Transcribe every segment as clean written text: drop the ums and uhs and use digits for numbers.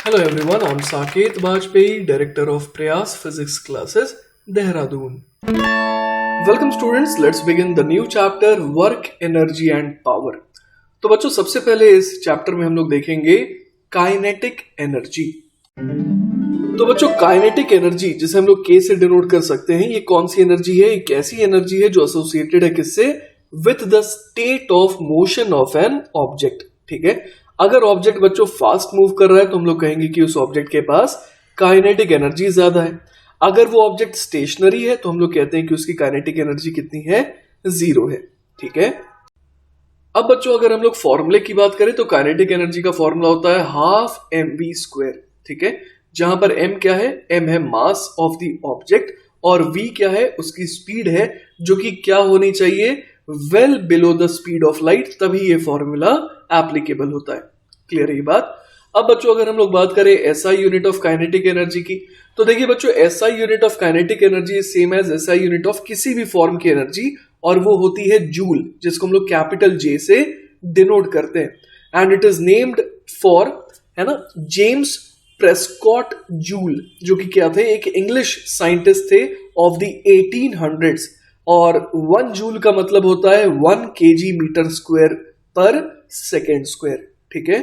Hello everyone, I'm Saket Bajpayee, Director of Prayas Physics Classes, Dehradun. Welcome students, let's begin the new chapter Work, Energy and Power. तो बच्चों सबसे पहले इस chapter में हम लोग देखेंगे काइनेटिक एनर्जी। तो बच्चों काइनेटिक एनर्जी जिसे हम लोग K से डिनोट कर सकते हैं, ये कौन सी एनर्जी है? एक ऐसी एनर्जी है जो एसोसिएटेड है किससे? With the state of motion of an object. ठीक है, अगर ऑब्जेक्ट बच्चों फास्ट मूव कर रहा है तो हम लोग कहेंगे कि उस ऑब्जेक्ट के पास काइनेटिक एनर्जी ज्यादा है। अगर वो ऑब्जेक्ट स्टेशनरी है तो हम लोग कहते हैं कि उसकी काइनेटिक एनर्जी कितनी है? 0 है। ठीक है, अब बच्चों अगर हम लोग फॉर्मूले की बात करें तो काइनेटिक एनर्जी का फॉर्मूला होता है हाफ mv²। ठीक है, जहां पर m क्या है? m है मास ऑफ द ऑब्जेक्ट और v क्या है? उसकी स्पीड है, जो कि क्या होनी चाहिए? Well below the speed of light, तभी ये फॉर्मूला एप्लीकेबल होता है। क्लियर है ये बात? अब बच्चों अगर हम लोग बात करें SI unit of kinetic energy की, तो देखिए बच्चों SI unit of kinetic energy same as SI unit of किसी भी फॉर्म की एनर्जी, और वो होती है जूल, जिसको हम लोग कैपिटल J से डिनोट करते हैं। And it is named for, है ना, जेम्स प्रेस्कॉट जूल, जो कि क्या थे? एक इंग्लिश साइंटिस्ट थे ऑफ द 1800s। और 1 जूल का मतलब होता है 1 kg मीटर स्क्वायर पर सेकेंड स्क्वायर। ठीक है,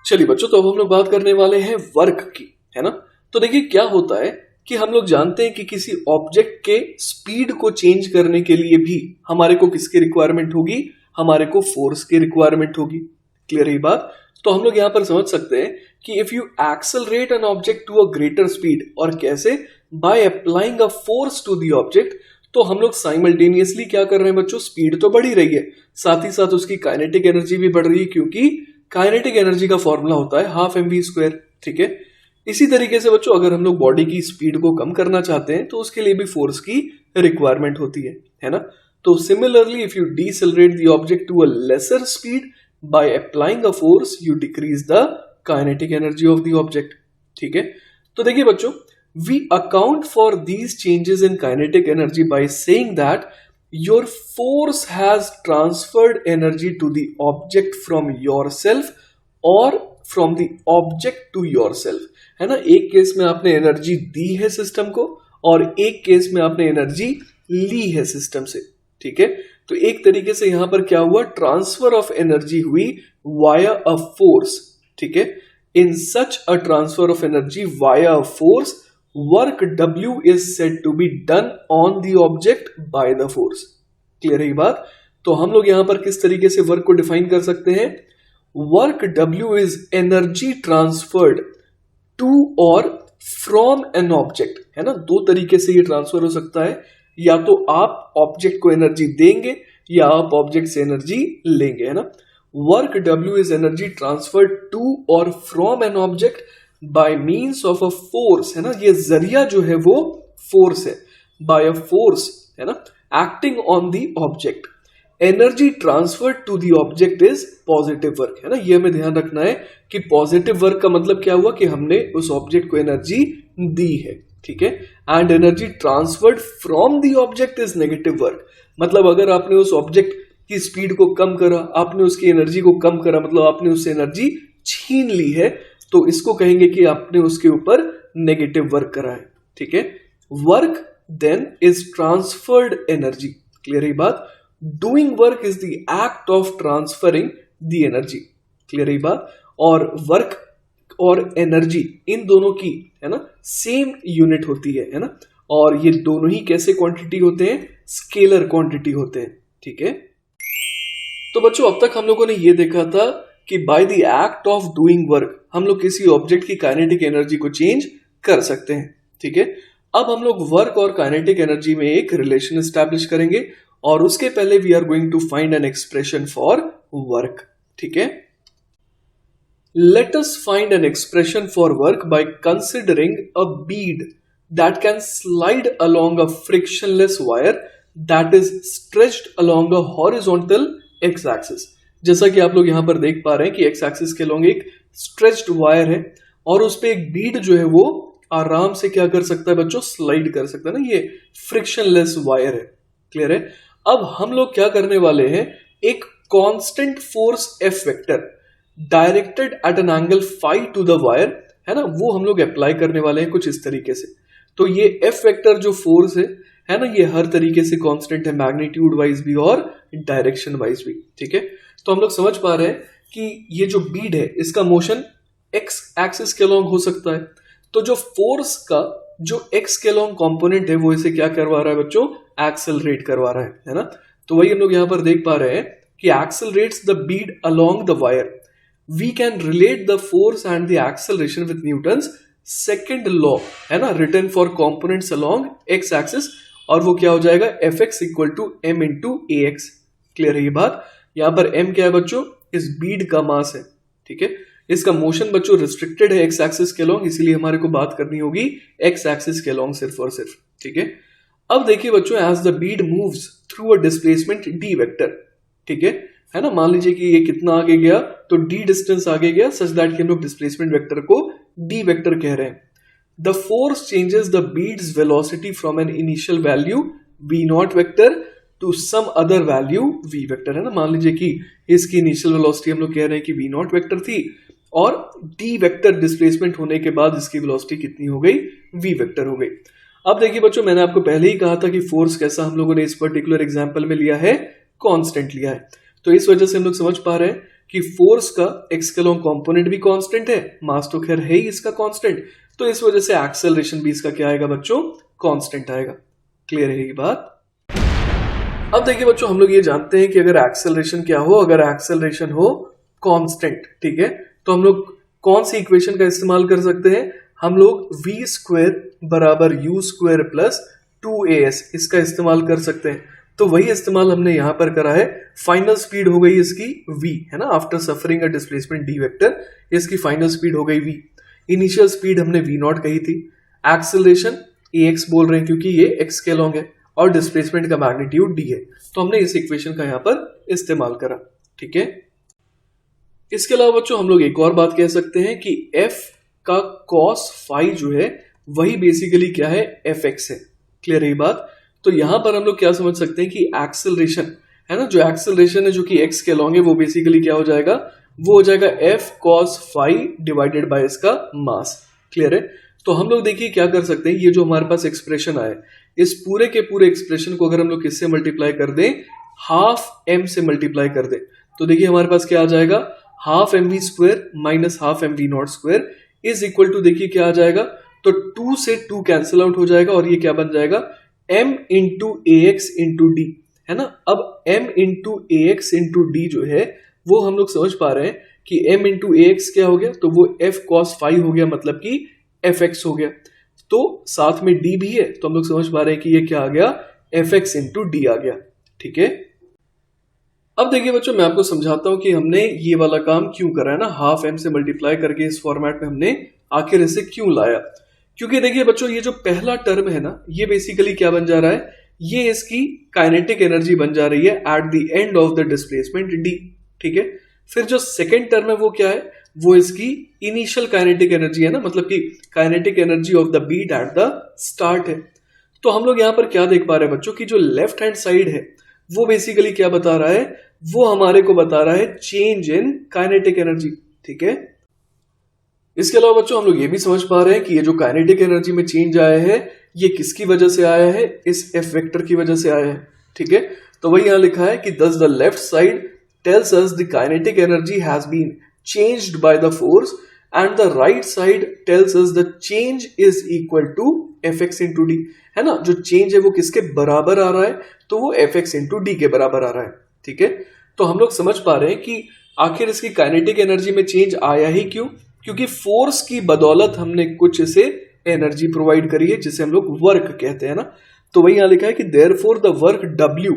चलिए बच्चों, तो अब हम लोग बात करने वाले हैं वर्क की, है ना। तो देखिए क्या होता है कि हम लोग जानते हैं कि किसी ऑब्जेक्ट के स्पीड को चेंज करने के लिए भी हमारे को किसकी रिक्वायरमेंट होगी? हमारे को फोर्स की रिक्वायरमेंट होगी। क्लियर है ये बात? तो हम लोग यहां पर समझ सकते हैं कि if you accelerate an object to a greater speed, और कैसे? By applying a force to the object, तो हम लोग साइमल्टेनियसली क्या कर रहे हैं बच्चों? स्पीड तो बढ़ ही रही है, साथ ही साथ उसकी काइनेटिक एनर्जी भी बढ़ रही है, क्योंकि काइनेटिक एनर्जी का फॉर्मूला होता है हाफ mv²। ठीक है, इसी तरीके से बच्चों अगर हम लोग बॉडी की स्पीड को कम करना चाहते हैं तो उसके लिए भी फोर्स की रिक्वायरमेंट होती है ना। तो similarly if you decelerate the object to a lesser speed by applying a force, you decrease the kinetic energy of the object. ठीक है, तो देखिए बच्चों, we account for these changes in kinetic energy by saying that your force has transferred energy to the object from yourself or from the object to yourself, है ना। एक case में आपने एनर्जी दी है सिस्टम को और एक केस में आपने एनर्जी ली है सिस्टम से। ठीक है, तो एक तरीके से यहां पर क्या हुआ? ट्रांसफर ऑफ एनर्जी हुई वाया अ फोर्स। ठीक है, in such a transfer of energy via a force, work W is said to be done on the object by the force। Clear है ये बात? तो हम लोग यहां पर किस तरीके से वर्क को डिफाइन कर सकते हैं? Work W is energy transferred to और फ्रॉम एन ऑब्जेक्ट, है ना। दो तरीके से ये ट्रांसफर हो सकता है, या तो आप ऑब्जेक्ट को एनर्जी देंगे या आप ऑब्जेक्ट से एनर्जी लेंगे, है ना। Work W is energy transferred to और from an object by means of a force, है ना। ये जरिया जो है वो फोर्स है, बाय अ फोर्स, है ना, acting on the object. Energy transfer to the object is positive work, है ना। ये हमें ध्यान रखना है कि पॉजिटिव वर्क का मतलब क्या हुआ? कि हमने उस ऑब्जेक्ट को एनर्जी दी है। ठीक है, and energy transferred from the object is negative work. मतलब अगर आपने उस ऑब्जेक्ट की स्पीड को कम करा, आपने उसकी एनर्जी को कम करा, मतलब आपने उससे एनर्जी छीन ली है, तो इसको कहेंगे कि आपने उसके ऊपर नेगेटिव वर्क करा है। ठीक है, work then is transferred energy. Clear है बात? Doing work is the act of transferring the energy. Clear है बात? और वर्क और एनर्जी इन दोनों की, है ना, सेम यूनिट होती है ना। और ये दोनों ही कैसे क्वांटिटी होते हैं? स्केलर क्वांटिटी होते हैं। ठीक है, तो बच्चों अब तक हम लोगों ने ये देखा था कि by the act of doing work हम लोग किसी ऑब्जेक्ट की काइनेटिक एनर्जी को चेंज कर सकते हैं। ठीक है, अब हम लोग वर्क और काइनेटिक एनर्जी में एक रिलेशन एस्टैब्लिश करेंगे, और उसके पहले we are going to find an expression for work. ठीक है, let us find an expression for work by considering a bead that can slide along a frictionless wire that is stretched along a horizontal X axis. जैसा कि आप लोग यहां पर देख पा रहे हैं कि एक्स एक्सिस के अलोंग एक स्ट्रेच्ड वायर है, और उस पे एक बीड जो है वो आराम से क्या कर सकता है बच्चों? स्लाइड कर सकता है ना। ये फ्रिक्शनलेस वायर है। क्लियर है? अब हम लोग क्या करने वाले हैं? एक constant force F vector directed at an angle phi to the wire, है ना, वो हम लोग अप्लाई करने वाले हैं कुछ इस तरीके से। तो ये एफ वेक्टर जो फोर्स है ना, ये हर तरीके से कांस्टेंट है, मैग्नीट्यूड वाइज भी और डायरेक्शन वाइज भी, ठीक है। तो हम लोग समझ पा रहे हैं कि ये जो बीड है इसका मोशन एक्स एक्सिस के अलोंग हो सकता है। तो जो फोर्स का जो एक्स के अलोंग कंपोनेंट है वो इसे क्या करवा रहा है बच्चों, एक्सेलरेट करवा रहा है ना। तो वही हम लोग यहां पर देख पा रहे हैं कि accelerates the bead along the wire. We can relate the force and the acceleration with Newton's second law, है ना, written for components along X axis, और वो क्या हो जाएगा, F X equal to M into A X. Clear है ये बात। यहां पर एम क्या है बच्चों, इस बीड का मास है, ठीक है। इसका मोशन बच्चों रिस्ट्रिक्टेड है एक्स एक्सिस के अलोंग, इसीलिए हमारे को बात करनी होगी एक्स एक्सिस के अलोंग सिर्फ और सिर्फ, ठीक है। अब देखिए बच्चों, as the bead moves through a displacement D vector, ठीक है ना, मान लीजिए कि ये कितना आगे गया, तो डी डिस्टेंस आगे गया, सच दैट कि हम लोग डिस्प्लेसमेंट वेक्टर को डी वेक्टर कह रहे हैं। The force changes the bead's velocity from an initial value v naught vector to some other value v vector, है ना। मान लीजिए कि इसकी इनिशियल वेलोसिटी हम लोग कह रहे हैं कि v नॉट वेक्टर थी, और d वेक्टर डिस्प्लेसमेंट होने के बाद इसकी वेलोसिटी कितनी हो गई, v वेक्टर हो गई। अब देखिए बच्चों, मैंने आपको पहले ही कहा था कि फोर्स कैसा हम लोगों ने इस पर्टिकुलर एग्जांपल में लिया है, कांस्टेंट लिया है। तो इस वजह से हम लोग समझ पा रहे हैं कि फोर्स का एक्स के अलोंग कंपोनेंट भी कांस्टेंट है, मास तो खैर है ही इसका कांस्टेंट, तो इस वजह से एक्सेलरेशन भी इसका क्या आएगा बच्चों, कांस्टेंट आएगा। क्लियर है ये बात। अब देखिए बच्चों, हम लोग ये जानते हैं कि अगर एक्सेलरेशन क्या हो, अगर एक्सेलरेशन हो कांस्टेंट, ठीक है, तो हम लोग कौन सी इक्वेशन का इस्तेमाल कर सकते हैं, हम लोग v स्क्वायर बराबर u स्क्वायर प्लस 2as इसका इस्तेमाल कर सकते हैं। तो वही इस्तेमाल हमने यहां पर करा है। फाइनल स्पीड हो गई इसकी v, है ना, after suffering a displacement d vector, इसकी फाइनल स्पीड हो गई v। इनिशियल स्पीड हमने v नॉट कही थी। एक्सेलरेशन ax बोल रहे हैं क्योंकि ये x के अलोंग है, और डिस्प्लेसमेंट का मैग्नीट्यूड d है, तो हमने इस इक्वेशन का यहां पर इस्तेमाल करा, ठीक है। इसके अलावा बच्चों हम लोग एक और बात कह सकते हैं कि f का cos फाई जो है वही बेसिकली क्या है, fx है। क्लियर है ये बात। तो यहां पर हम लोग क्या समझ सकते हैं कि एक्सेलरेशन, है ना, जो एक्सेलरेशन है जो कि x के अलोंग है, वो बेसिकली क्या हो जाएगा, वो हो जाएगा f cos phi divided by इसका मास। क्लियर है। तो हम लोग देखिए क्या कर सकते हैं, ये जो हमारे पास एक्सप्रेशन आए, इस पूरे के पूरे एक्सप्रेशन को अगर हम लोग किससे मल्टीप्लाई कर दें, हाफ m से मल्टीप्लाई कर दें, तो देखिए हमारे पास क्या आ जाएगा, half M V square minus half M V naught square is equal to, देखिए क्या आ जाएगा, तो 2 से 2 कैंसिल आउट हो जाएगा, और ये क्या बन जाएगा, m into A x into D, है ना। अब m into A x into D जो है वो हम लोग समझ पा रहे हैं कि m इंटू ए एक्स क्या हो गया, तो वो f cos फाई हो गया, मतलब कि fx हो गया। तो साथ में d भी है, तो हम लोग समझ पा रहे हैं कि ये क्या आ गया, fx इंटू डी आ गया, ठीक है। अब देखिए बच्चों, मैं आपको समझाता हूं कि हमने ये वाला काम क्यों करा है ना, हाफ m से मल्टीप्लाई करके इस फॉर्मेट में हमने आखिर इसे क्यों लाया। क्योंकि देखिए बच्चों, ये जो पहला टर्म है ना, ये बेसिकली क्या बन जा रहा है, ये इसकी काइनेटिक एनर्जी बन जा रही है at the end of the displacement D, ठीक है। फिर जो सेकेंड टर्म है वो क्या है, वो इसकी इनिशियल काइनेटिक एनर्जी है ना, मतलब कि kinetic energy of the bead at the start है। तो हम लोग यहां पर क्या देख पा रहे हैं बच्चों, कि जो लेफ्ट हैंड साइड है वो बेसिकली क्या बता रहा है, वो हमारे को बता रहा है चेंज इन काइनेटिक एनर्जी, ठीक है। इसके अलावा बच्चों हम लोग ये भी समझ पा रहे हैं कि ये जो काइनेटिक एनर्जी में चेंज आया है, ये किसकी वजह से आया है, इस एफ वेक्टर की वजह से आया है, ठीक है। तो वही यहां लिखा है कि thus the left side tells us the kinetic energy has been changed by the force and the right side tells us the change is equal to fx into d, है ना। जो चेंज है वो किसके बराबर आ रहा है, तो वो fx into d के बराबर आ रहा है, ठीक है। तो हम लोग समझ पा रहे हैं कि आखिर इसकी काइनेटिक एनर्जी में चेंज आया ही क्यों, क्योंकि फोर्स की बदौलत हमने कुछ इसे एनर्जी प्रोवाइड करी है, जिसे हम लोग वर्क कहते हैं ना। तो वही यहां लिखा है कि therefore the work W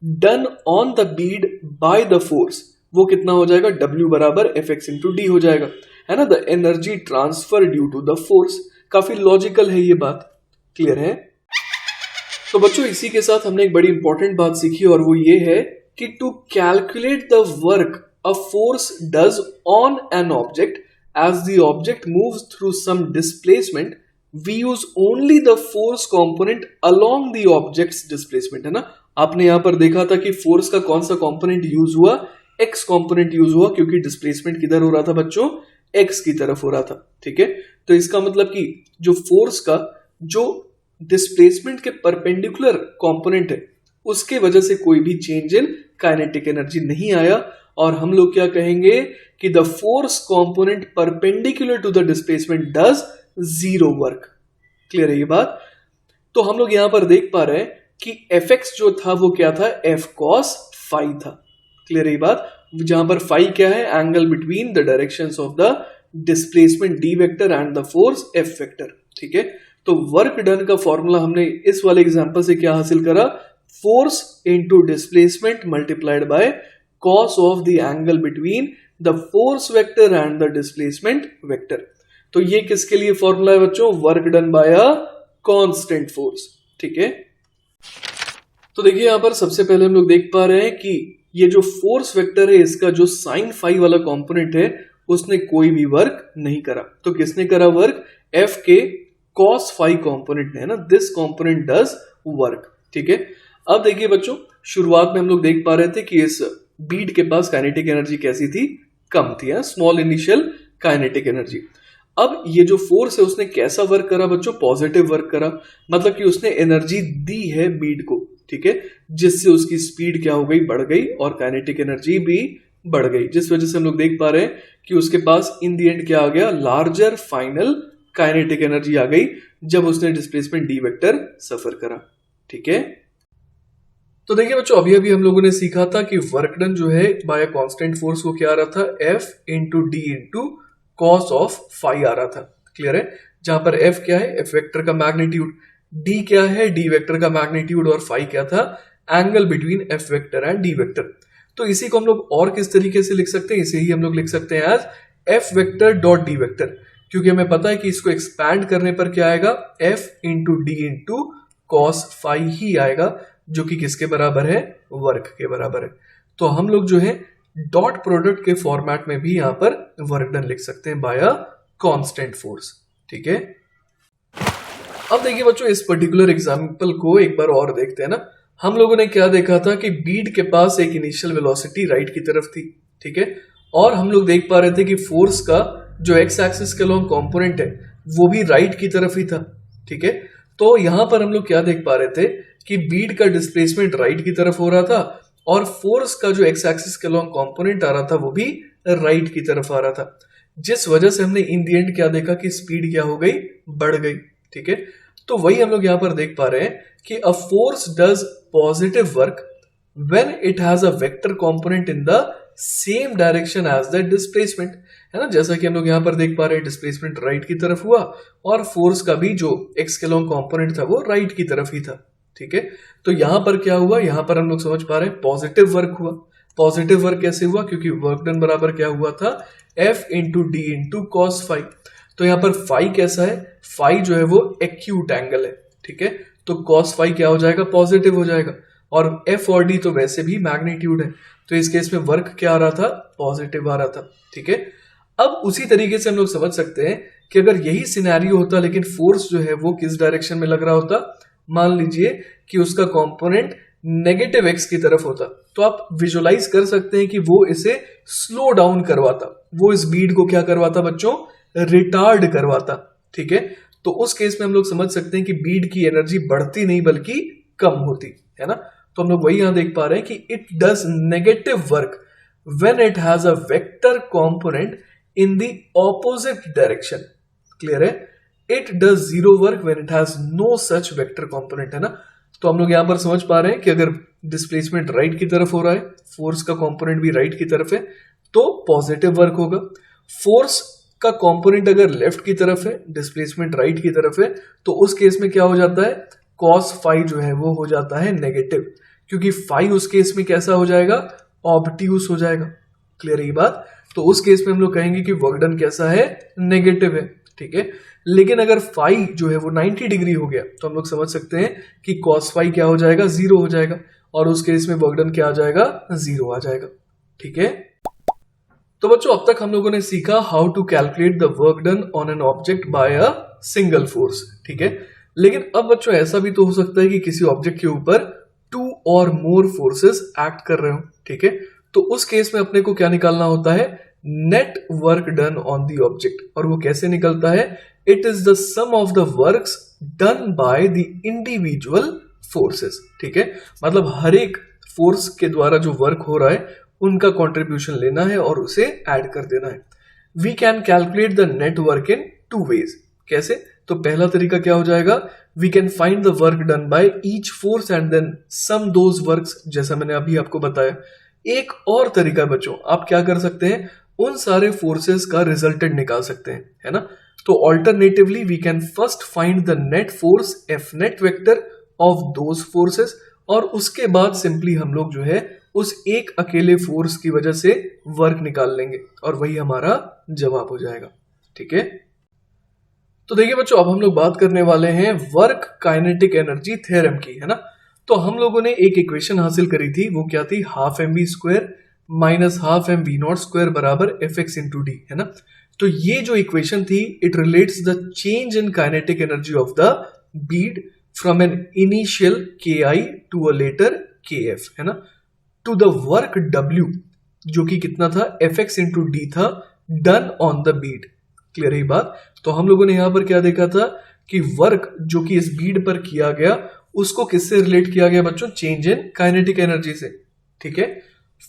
done on the Beed bye the force, वो कितना हो जाएगा, W बराबर fx इंटू डी हो जाएगा, है ना। The energy transfer due to the force. काफी लॉजिकल है ये बात, क्लियर है। तो बच्चों इसी के साथ हमने एक बड़ी इंपॉर्टेंट बात सीखी, और वो ये है कि to calculate the work a force does on an object as the object moves through some displacement, we use only the force component along the object's displacement, है ना। आपने यहां पर देखा था कि फोर्स का कौन सा कंपोनेंट यूज हुआ, एक्स कंपोनेंट यूज हुआ क्योंकि डिस्प्लेसमेंट किधर हो रहा था बच्चों, एक्स की तरफ हो रहा था। ठीक है, तो इसका मतलब कि जो फोर्स का जो डिस्प्लेसमेंट के परपेंडिकुलर कंपोनेंट है उसके वजह से कोई भी चेंज इन काइनेटिक एनर्जी नहीं आया, और हम लोग क्या कहेंगे कि the force component perpendicular to the displacement does zero work. Clear है ये बात? तो हम लोग यहां पर देख पा रहे हैं कि एफ एक्स जो था वो क्या था, एफ कॉस फाई था। क्लियर है ये बात? जहां पर फाई क्या है, angle between the directions of the displacement D vector and the force F vector. ठीक है, तो वर्क डन का फॉर्मूला हमने इस वाले एग्जांपल से क्या हासिल करा, force into displacement multiplied by cos of the angle between the force vector and the displacement vector. तो ये किसके लिए फॉर्मूला है बच्चों, work done by a constant force. ठीक है, तो देखिए यहां पर सबसे पहले हम लोग देख पा रहे हैं कि ये जो फोर्स वेक्टर है इसका जो साइन फाई वाला कंपोनेंट है उसने कोई भी वर्क नहीं करा। तो किसने करा वर्क, एफ के कॉस फाई कंपोनेंट ने, है ना, दिस कंपोनेंट डज वर्क। ठीक है, अब देखिए बच्चों शुरुआत में हम लोग देख पा रहे थे कि इस बीड के पास काइनेटिक एनर्जी कैसी थी, कम थी, स्मॉल इनिशियल काइनेटिक एनर्जी। अब ये जो फोर्स है उसने कैसा वर्क करा बच्चों, पॉजिटिव वर्क करा, मतलब कि उसने एनर्जी दी है बीड को। ठीक है, जिससे उसकी स्पीड क्या हो गई, बढ़ गई, और काइनेटिक एनर्जी भी बढ़ गई, जिस वजह से हम लोग देख पा रहे हैं कि उसके पास इन दी एंड क्या आ गया, लार्जर फाइनल काइनेटिक एनर्जी आ गई जब उसने डिस्प्लेसमेंट डी वेक्टर सफर करा। ठीक है, तो देखिए बच्चों अभी अभी हम लोगों ने सीखा था कि वर्क डन जो है बाय कांस्टेंट फोर्स को क्या आ रहा था, F into D into cos of phi आ रहा था। क्लियर है, जहां पर एफ क्या है, एफ वेक्टर का मैग्नीट्यूड, डी क्या है, डी वेक्टर का मैग्नीट्यूड, और फाई क्या था, angle between F vector and D vector. तो इसी को हम लोग और किस तरीके से लिख सकते हैं, इसे ही हम लोग लिख सकते हैं as F vector dot D vector, क्योंकि हमें पता है कि इसको एक्सपैंड करने पर क्या आएगा, F into D into cos phi ही आएगा, जो कि किसके बराबर है, वर्क के बराबर है। तो हम लोग जो है डॉट प्रोडक्ट के फॉर्मेट में भी यहां पर वर्क डन लिख सकते हैं बाय अ कांस्टेंट फोर्स। ठीक है, अब देखिए बच्चों इस पर्टिकुलर एग्जांपल को एक बार और देखते हैं ना। हम लोगों ने क्या देखा था कि बीड के पास एक इनिशियल वेलोसिटी राइट की तरफ थी। ठीक है, और हम लोग देख पा रहे थे कि फोर्स का जो एक्स एक्सिस के लॉन्ग कंपोनेंट है वो भी राइट की तरफ ही था। ठीक है, तो यहां पर हम लोग क्या देख पा रहे थे कि बीड का डिस्प्लेसमेंट राइट की तरफ हो रहा था, और फोर्स का जो एक्स एक्सिस के लॉन्ग कंपोनेंट आ रहा था वो भी राइट की तरफ आ रहा था, जिस वजह से हमने इन दी एंड क्या देखा कि स्पीड क्या हो गई, बढ़ गई। ठीक है, तो वही हम लोग यहां पर देख पा रहे हैं कि a force does positive work when it has a vector component in the same direction as the displacement, है ना। जैसा कि हम लोग यहां पर देख पा रहे हैं डिस्प्लेसमेंट राइट की तरफ हुआ, और फोर्स का भी जो एक्स के लॉन्ग कंपोनेंट था वो राइट की तरफ ही था। ठीक है, तो यहां पर क्या हुआ, यहां पर हम लोग समझ पा रहे हैं पॉजिटिव वर्क हुआ। पॉजिटिव वर्क कैसे हुआ, क्योंकि वर्क डन बराबर क्या हुआ था, F into D into cos phi. तो यहां पर फाई कैसा है, फाई जो है वो एक्यूट एंगल है। ठीक है, तो कॉस फाई क्या हो जाएगा, पॉजिटिव हो जाएगा, और एफ और डी तो वैसे भी मैग्नीट्यूड है, तो इस केस में वर्क क्या आ रहा था, पॉजिटिव आ रहा था। ठीक है, अब उसी तरीके से हम लोग समझ सकते हैं कि अगर यही सिनेरियो होता लेकिन फोर्स जो है वो किस डायरेक्शन में लग रहा होता, मान लीजिए कि उसका कंपोनेंट नेगेटिव एक्स की तरफ होता, तो आप विजुअलाइज कर सकते हैं कि वो इसे स्लो डाउन करवाता, वो इस बीड को क्या करवाता बच्चों, रिटार्ड करवाता। ठीक है, तो उस केस में हम लोग समझ सकते हैं कि बीड की एनर्जी बढ़ती नहीं बल्कि कम होती है ना। तो हम लोग वही यहां देख पा रहे हैं कि it does negative work when it has a vector component in the opposite direction. Clear है, it does zero work when it has no such vector component, है ना। तो हम लोग यहां पर समझ पा रहे हैं कि अगर डिस्प्लेसमेंट राइट की तरफ हो रहा है, फोर्स का कंपोनेंट भी राइट की तरफ है, तो पॉजिटिव वर्क होगा। फोर्स का कंपोनेंट अगर लेफ्ट की तरफ है, डिस्प्लेसमेंट राइट की तरफ है, तो उस केस में क्या हो जाता है, कॉस फाई जो है वो हो जाता है नेगेटिव, क्योंकि फाई उस केस में कैसा हो जाएगा, ऑब्ट्यूस हो जाएगा। क्लियर है ये बात? तो उस केस में हम लोग कहेंगे कि वर्क डन कैसा है, नेगेटिव है। ठीक है, लेकिन अगर फाई जो है वो 90 डिग्री हो गया तो हम लोग समझ सकते हैं कि कॉस फाई क्या हो जाएगा, जीरो हो जाएगा, और उस केस में वर्क डन क्या आ जाएगा, जीरो आ जाएगा। ठीक है, तो बच्चों अब तक हम लोगों ने सीखा how to calculate the work done on an object by a single force. ठीक है, लेकिन अब बच्चों ऐसा भी तो हो सकता है कि किसी ऑब्जेक्ट के ऊपर टू और मोर फोर्सेस एक्ट कर रहे हो। ठीक है, तो उस केस में अपने को क्या निकालना होता है, net work done on the object, और वो कैसे निकलता है, it is the sum of the works done by the individual forces. ठीक है, मतलब हर एक फोर्स के द्वारा जो वर्क हो रहा है उनका कंट्रीब्यूशन लेना है और उसे ऐड कर देना है। We can calculate the net work in two ways. कैसे, तो पहला तरीका क्या हो जाएगा, we can find the work done by each force and then sum those works, जैसा मैंने अभी आपको बताया। एक और तरीका बच्चों, आप क्या कर सकते हैं, उन सारे फोर्सेस का रिजल्टेंट निकाल सकते हैं, है ना। तो alternatively we can first find the net force F net vector of those forces, और उसके बाद सिंपली हम लोग जो है उस एक अकेले फोर्स की वजह से वर्क निकाल लेंगे और वही हमारा जवाब हो जाएगा। ठीक है, तो देखिए बच्चों, अब हम लोग बात करने वाले हैं वर्क काइनेटिक एनर्जी थ्योरम की, है ना। तो हम लोगों ने एक इक्वेशन हासिल करी थी, वो क्या थी, half M B square minus half M V naught square बराबर एफ एक्स इंटू डी, है ना। तो ये जो इक्वेशन थी, it relates the change in kinetic energy of the bead from an initial K I to a later K F, है ना, to the work W, जो कि कितना था, एफ एक्स इंटू डी था, done on the Beed. Clear है बात। तो हम लोगों ने यहां पर क्या देखा था कि वर्क जो कि इस बीड पर किया गया उसको किससे रिलेट किया गया बच्चों, चेंज इन काइनेटिक एनर्जी से। ठीक है,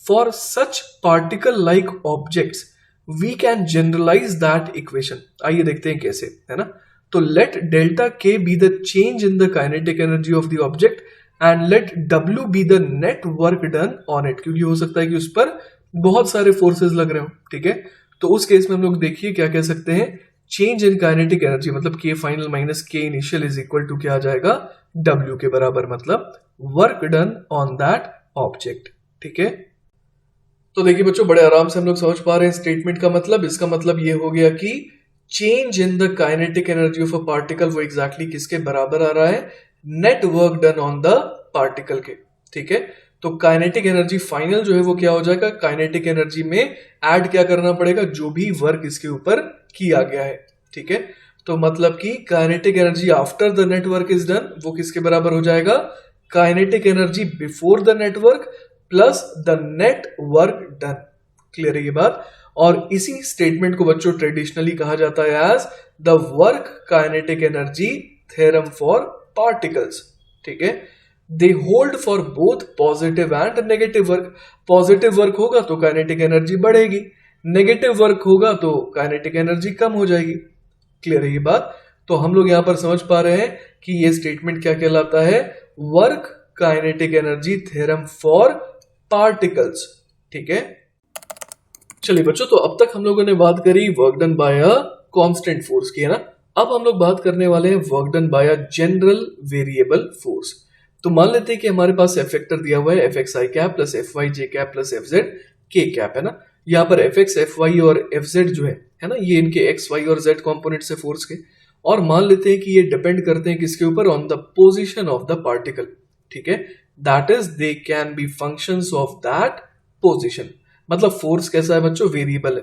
for such particle like objects we can generalize that equation. आइए देखते हैं कैसे, है ना। तो let delta K be the change in the kinetic energy of the object and let W be the net work done on it, क्योंकि हो सकता है कि उस पर बहुत सारे फोर्सेस लग रहे हो। ठीक है, तो उस केस में हम लोग देखिए क्या कह सकते हैं, चेंज इन काइनेटिक एनर्जी मतलब के फाइनल माइनस के इनिशियल इज इक्वल टू क्या आ जाएगा, डब्ल्यू के बराबर, मतलब work done on that object. ठीक है, तो देखिए बच्चों, बड़े आराम से हम लोग समझ पा रहे हैं स्टेटमेंट का मतलब। इसका मतलब ये हो गया कि change in the kinetic energy of a particle वो एग्जैक्टली किसके बराबर आ रहा है, net work done on the particle के। ठीक है, तो काइनेटिक एनर्जी फाइनल जो है वो क्या हो जाएगा, काइनेटिक एनर्जी में ऐड क्या करना पड़ेगा, जो भी वर्क इसके ऊपर किया गया है। ठीक है, तो मतलब कि kinetic energy after the network is done वो किसके बराबर हो जाएगा, kinetic energy before the network plus the net work done. Clear है ये बात। और इसी स्टेटमेंट को बच्चों ट्रेडिशनली कहा जाता है as the work kinetic energy theorem for particles. ठीक है, they hold for both positive and negative work. Positive work होगा तो काइनेटिक एनर्जी बढ़ेगी, नेगेटिव वर्क होगा तो काइनेटिक एनर्जी कम हो जाएगी। क्लियर है ये बात। तो हम लोग यहां पर समझ पा रहे हैं कि ये स्टेटमेंट क्या कहलाता है, work kinetic energy theorem for particles. ठीक है, चलिए बच्चों, तो अब तक हम लोगों ने बात करी work done by a constant force की, है ना। अब हम लोग बात करने वाले हैं work done by a general variable force. तो मान लेते हैं कि हमारे पास एफ वेक्टर दिया हुआ है, एफ एक्स आई कैप प्लस एफ वाई जे कैप प्लस एफ जेड के कैप, है ना। यहाँ पर एफ एक्स एफ वाई और एफ जेड जो है ना, ये इनके एक्स वाई और जेड कॉम्पोनेंट्स है फोर्स के। और मान लेते हैं कि ये डिपेंड करते हैं किसके ऊपर, on the position of the particle. ठीक है, that is they can be functions of that position. मतलब फोर्स कैसा है बच्चों, वेरिएबल है।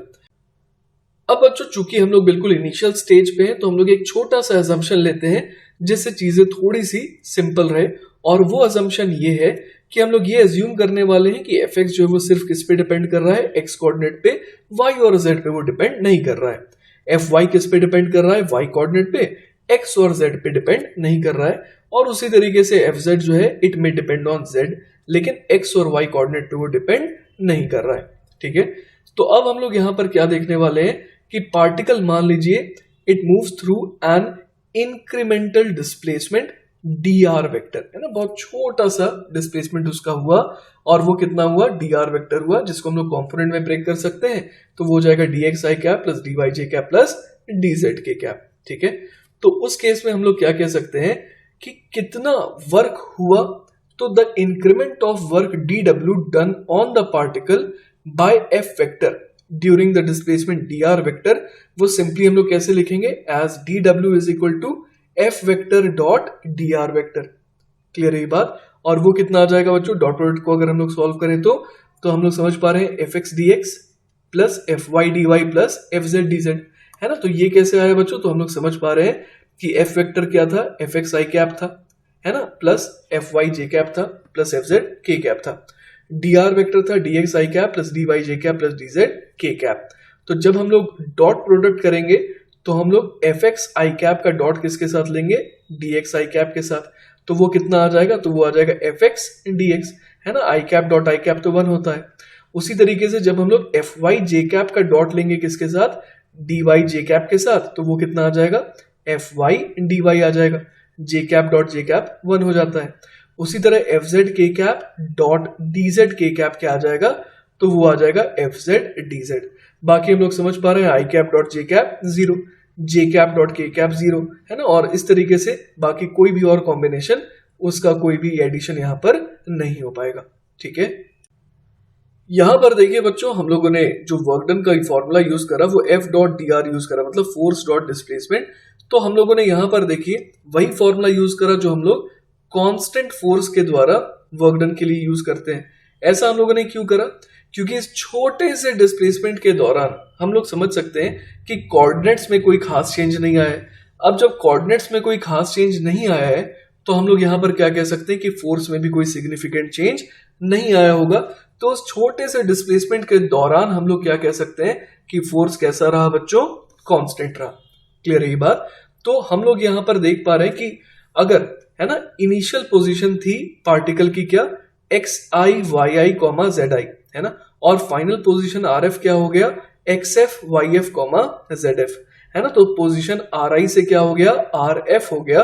अब बच्चों चूंकि हम लोग बिल्कुल इनिशियल स्टेज पे हैं, तो हम लोग एक छोटा सा अजम्पशन लेते हैं जिससे चीजें थोड़ी सी सिंपल रहे। और वो अजम्पशन ये है कि हम लोग ये अज्यूम करने वाले हैं कि एफ एक्स जो है वो सिर्फ किस पे डिपेंड कर रहा है, एक्स कोऑर्डिनेट पे, वाई और जेड पे वो डिपेंड नहीं कर रहा है। एफ वाई किस पे डिपेंड कर रहा है, वाई कोऑर्डिनेट पे, एक्स और जेड पे डिपेंड नहीं कर रहा है। और उसी तरीके से एफ जेड जो है इट में डिपेंड ऑन जेड, लेकिन एक्स और वाई कोऑर्डिनेट पे वो डिपेंड नहीं कर रहा है। ठीक है, तो अब हम लोग यहां पर क्या देखने वाले हैं कि पार्टिकल मान लीजिए it moves through an incremental displacement D R vector, है ना। बहुत छोटा सा डिस्प्लेसमेंट उसका हुआ और वो कितना हुआ, डी आर वेक्टर हुआ, जिसको हम लोग कॉम्पोनेंट में ब्रेक कर सकते हैं। तो वो हो जाएगा डी एक्स आई कैप प्लस डी वाई जे कैप प्लस डी जेड के कैप। ठीक है, तो उस केस में हम लोग क्या कह सकते हैं कि कितना वर्क हुआ, तो the increment of work D W done on the particle by F vector during the displacement D R vector, वो सिंपली हम लोग कैसे लिखेंगे, as D W is equal to F vector dot D R vector. Clear है ये बात। और वो कितना आ जाएगा बच्चों, डॉट प्रोडक्ट को अगर हम लोग सॉल्व करें तो हम लोग समझ पा रहे हैं F X D X plus F Y D Y plus F Z D Z, है ना। तो ये कैसे आया बच्चों, तो हम लोग समझ पा रहे हैं कि एफ वेक्टर क्या था, एफ एक्स आई कैप था, है ना, प्लस एफ वाई जे कैप था प्लस एफ जेड के कैप था। डी आर वेक्टर था डी एक्स आई कैप प्लस डी वाई जे कैप प्लस डी जेड के कैप। तो जब हम लोग डॉट प्रोडक्ट करेंगे तो हम लोग एफ एक्स आई कैप का डॉट किसके साथ लेंगे, डी एक्स आई कैप के साथ। तो वो कितना आ जाएगा, तो वो आ जाएगा एफ एक्स डी एक्स, है ना। आई कैप डॉट आई कैप तो 1 होता है। उसी तरीके से जब हम लोग एफ वाई जे कैप का डॉट लेंगे किसके साथ, डी वाई जे कैप के साथ, तो वो कितना आ जाएगा, एफ वाई डी वाई आ जाएगा। जे कैप डॉट जे कैप 1 हो जाता है। उसी तरह एफ जेड के कैप डॉट डी जेड के कैप क्या आ जाएगा, तो वो आ जाएगा एफ जेड डी जेड। बाकी हम लोग समझ पा रहे हैं, आई कैप डॉट जे कैप 0, जे कैप डॉट के कैप 0, है ना। और इस तरीके से बाकी कोई भी और कॉम्बिनेशन, उसका कोई भी एडिशन यहां पर नहीं हो पाएगा, ठीक है। यहां पर देखिए बच्चों, हम लोगों ने जो वर्क डन का फॉर्मूला यूज करा वो F dot D are use करा, मतलब फोर्स डॉट डिस्प्लेसमेंट। तो हम लोगों ने यहां पर देखिए वही फॉर्मूला यूज करा जो हम लोग कांस्टेंट फोर्स के द्वारा वर्क डन के लिए यूज करते हैं। ऐसा हम लोगों ने क्यों करा, क्योंकि इस छोटे से डिस्प्लेसमेंट के दौरान हम लोग समझ सकते हैं कि कोऑर्डिनेट्स में कोई खास चेंज नहीं आया है। अब जब कोऑर्डिनेट्स में कोई खास चेंज नहीं आया है तो हम लोग यहां पर क्या कह सकते हैं कि फोर्स में भी कोई सिग्निफिकेंट चेंज नहीं आया होगा। तो उस छोटे से डिस्प्लेसमेंट के दौरान हम लोग क्या कह सकते हैं कि फोर्स कैसा रहा बच्चों, कांस्टेंट रहा। क्लियर है ये बात। तो हम लोग यहां पर देख पा रहे हैं कि अगर, है ना, इनिशियल पोजीशन थी पार्टिकल की क्या, X I Y I comma Z I, है ना, और फाइनल पोजीशन आर एफ क्या हो गया, X F Y F comma Z F, है ना। तो पोजीशन आर आई से क्या हो गया, आर एफ हो गया।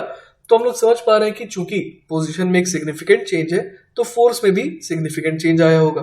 तो हम लोग समझ पा रहे हैं कि चूंकि पोजीशन में एक सिग्निफिकेंट चेंज है तो फोर्स में भी सिग्निफिकेंट चेंज आया होगा।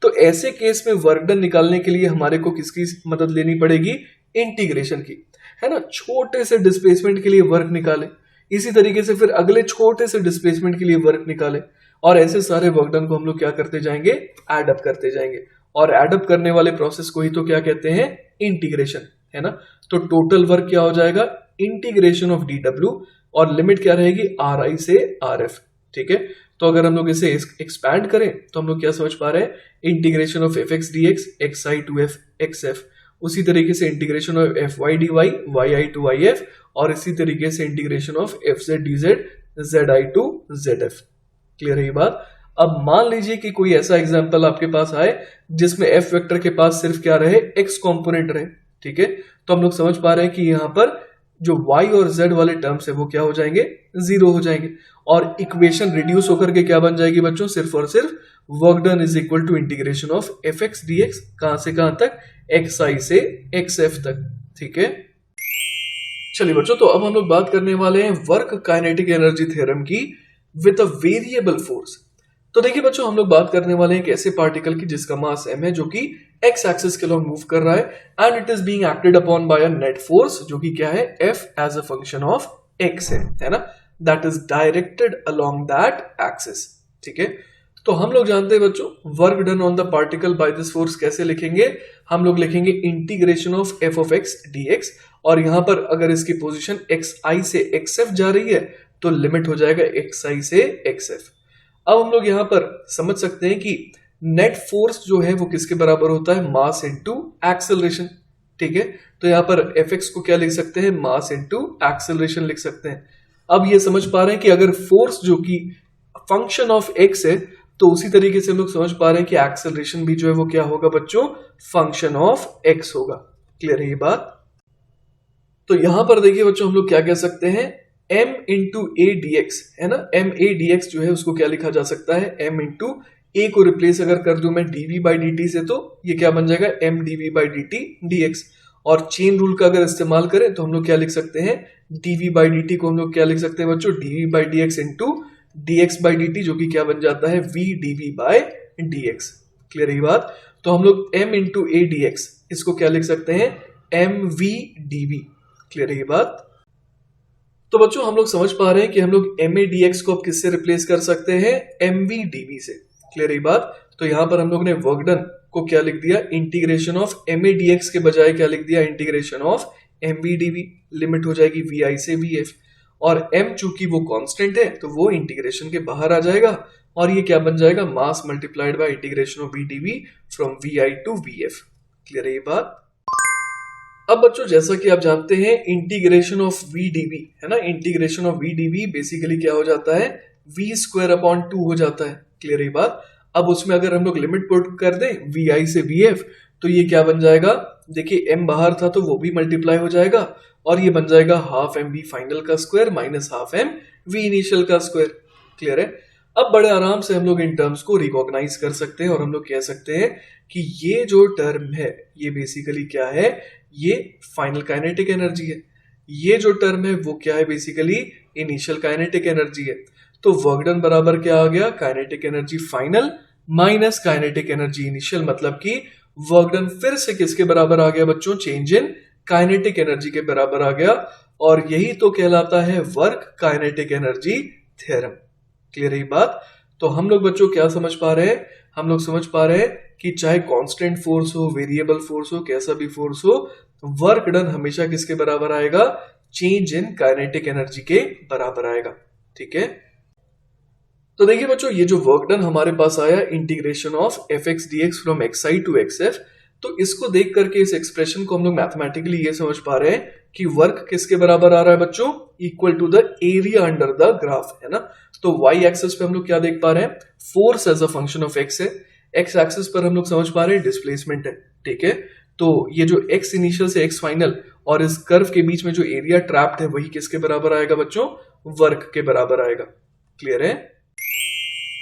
तो ऐसे केस में वर्क डन निकालने के लिए हमारे को किसकी मदद लेनी पड़ेगी, इंटीग्रेशन की, है ना। छोटे से डिस्प्लेसमेंट के लिए वर्क निकाले, इसी तरीके से फिर अगले छोटे से डिस्प्लेसमेंट के लिए वर्क निकाले, और ऐसे सारे वर्क डन को हम लोग क्या करते जाएंगे, एड अप करते जाएंगे। और एड अप करने वाले प्रोसेस को ही तो क्या कहते हैं, इंटीग्रेशन, है ना। तो टोटल वर्क क्या हो जाएगा, इंटीग्रेशन ऑफ डी डब्ल्यू, और लिमिट क्या रहेगी, आर आई से आर एफ, ठीक है। तो अगर हम लोग इसे एक्सपैंड करें तो हम लोग क्या समझ पा रहे हैं, integration of F X D X X I to F X F, उसी तरीके से integration of F Y D Y Y I to Y F, और इसी तरीके से integration of F Z D Z Z I to Z F. Clear है ये बात। अब मान लीजिए कि कोई ऐसा एग्जांपल आपके पास आए जिसमें एफ वेक्टर के पास सिर्फ क्या रहे, एक्स कंपोनेंट रहे, ठीक है। तो हम लोग समझ पा रहे हैं कि यहां पर जो y और z वाले टर्म्स है वो क्या हो जाएंगे, 0 हो जाएंगे, और इक्वेशन रिड्यूस होकर के क्या बन जाएगी बच्चों, सिर्फ और सिर्फ work done is equal to integration of F X D X, कहां से कहां तक, एक्स आई से एक्स एफ तक, ठीक है। चलिए बच्चों, तो अब हम लोग बात करने वाले हैं वर्क काइनेटिक एनर्जी थ्योरम की विद अ वेरिएबल फोर्स। तो देखिए बच्चों, हम लोग बात करने वाले हैं एक ऐसे पार्टिकल की जिसका मास m है, जो कि x एक्सिस के अलॉन्ग मूव कर रहा है, and it is being acted upon by a net force, जो कि क्या है, f as a function of x है ना, that is directed along that axis, ठीक है। तो हम लोग जानते हैं बच्चों, work done on the particle by this force कैसे लिखेंगे, हम लोग लिखेंगे integration of f of x dx, और यहां पर अगर इसकी पोजीशन xi से xf जा रही है तो लिमिट हो जाएगा xi से xf। अब हम लोग यहां पर समझ सकते हैं कि नेट फोर्स जो है वो किसके बराबर होता है, मास इनटू एक्सेलरेशन, ठीक है। तो यहां पर Fx को क्या लिख सकते हैं, मास इनटू एक्सेलरेशन लिख सकते हैं। अब ये समझ पा रहे हैं कि अगर फोर्स जो कि फंक्शन ऑफ x है, तो उसी तरीके से हम लोग समझ पा रहे हैं कि एक्सेलरेशन भी जो है वो क्या होगा बच्चों, फंक्शन ऑफ x होगा। क्लियर है ये बात। तो यहां पर देखिए बच्चों, हम लोग क्या कह सकते हैं, m into A D x, है ना। m a dx जो है उसको क्या लिखा जा सकता है, m इंटू ए को रिप्लेस अगर कर दूं मैं dv बाई dt से, तो ये क्या बन जाएगा, m dv by dt dx। और चेन रूल का अगर इस्तेमाल करें तो हम लोग क्या लिख सकते हैं, dv बाई dt को हम लोग क्या लिख सकते हैं बच्चों, dv by dx into dx by dt, जो कि क्या बन जाता है, v dv by dx। Clear है ये बात। तो हम लोग m इंटू ए dx इसको क्या लिख सकते हैं, mv dv। क्लियर है ये बात। तो बच्चों हम लोग समझ पा रहे हैं कि हम लोग ma dx को अब किससे रिप्लेस कर सकते हैं, mv dv से। क्लियर है बात। तो यहां पर हम लोग ने वर्क डन को क्या लिख दिया, इंटीग्रेशन ऑफ ma dx के बजाय क्या लिख दिया, integration of mv dv, limit हो जाएगी vi से vf, और m चूंकि वो कांस्टेंट है तो वो इंटीग्रेशन के बाहर आ जाएगा, और ये क्या बन जाएगा, mass multiplied by integration of v dv from vi to vf। Clear है ये बात। अब बच्चों जैसा कि आप जानते हैं, इंटीग्रेशन ऑफ वी डीवी, है ना, integration of V D V basically क्या हो जाता है, v स्क्वायर अपॉन 2 हो जाता है। क्लियर है बात। अब उसमें अगर हम लोग लिमिट पुट कर दें वी आई से वी एफ, तो ये क्या बन जाएगा, देखिए m बाहर था तो वो भी मल्टीप्लाई हो जाएगा और ये बन जाएगा हाफ एम वी फाइनल का square minus half M V initial का स्क्वायर। क्लियर है। अब बड़े आराम से हम लोग इन टर्म्स को रिकॉग्नाइज कर सकते हैं और हम लोग कह सकते हैं कि ये जो टर्म है ये बेसिकली क्या है, ये फाइनल काइनेटिक एनर्जी है। ये जो टर्म है वो क्या है, बेसिकली इनिशियल काइनेटिक एनर्जी है। तो वर्क डन बराबर क्या आ गया, kinetic energy final minus kinetic energy initial, मतलब कि वर्क डन फिर से किसके बराबर आ गया बच्चों, चेंज इन काइनेटिक एनर्जी के बराबर आ गया। और यही तो कहलाता है work kinetic energy theorem. Clear है बात। तो हम लोग बच्चों क्या समझ पा रहे हैं, हम लोग समझ पा रहे हैं कि चाहे कांस्टेंट फोर्स हो, वेरिएबल फोर्स हो, कैसा भी फोर्स हो, वर्क डन हमेशा किसके बराबर आएगा, चेंज इन काइनेटिक एनर्जी के बराबर आएगा। ठीक है। तो देखिए बच्चों, ये जो वर्क डन हमारे पास आया integration of F X D X from X I to X F, तो इसको देख करके इस एक्सप्रेशन को हम लोग मैथमेटिकली ये समझ पा रहे हैं कि वर्क किसके बराबर आ रहा है बच्चों, equal to the area under the graph, है ना। तो वाई एक्सिस पे हम लोग क्या देख पा रहे हैं, force as a function of X है। एक्स एक्सिस पर हम लोग समझ पा रहे हैं डिस्प्लेसमेंट है। ठीक है। तो ये जो एक्स इनिशियल से एक्स फाइनल और इस कर्व के बीच में जो एरिया ट्रैप्ड है वही किसके बराबर आएगा बच्चों, वर्क के बराबर आएगा। क्लियर है।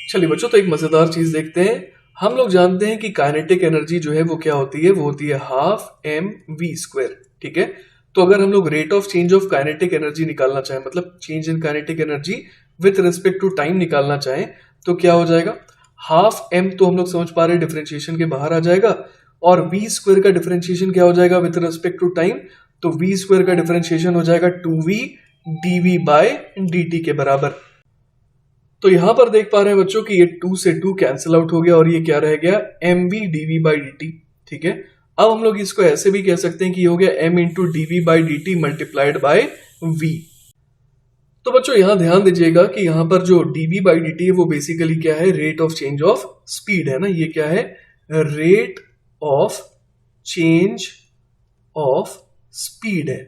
चलिए बच्चों, तो एक मजेदार चीज देखते हैं। हम लोग जानते हैं कि काइनेटिक एनर्जी जो है वो क्या होती है, वो होती है हाफ एम वी स्क्वायर। ठीक है। तो अगर हम लोग rate of change of kinetic energy निकालना चाहें, मतलब change in kinetic energy with respect to time निकालना चाहें, तो क्या हो जाएगा, हाफ एम तो हम लोग समझ पा रहे हैं डिफरेंशिएशन के बाहर आ जाएगा, और वी स्क्वायर का डिफरेंशिएशन क्या हो जाएगा विथ रिस्पेक्ट टू टाइम, तो वी स्क्वायर का डिफरेंशिएशन हो जाएगा 2v dv बाय dt के बराबर। तो यहां पर देख पा रहे हैं बच्चों कि ये 2 से 2 कैंसिल आउट हो गया और ये क्या रह गया, mv dv बाई dt। ठीक है। अब हम लोग इसको ऐसे भी कह सकते हैं कि ये हो गया m into dv by dt multiplied by v। तो बच्चों यहां ध्यान दीजिएगा कि यहां पर जो dv बाई dt है वो बेसिकली क्या है, rate of change of speed है ना। ये क्या है, rate of change of speed है।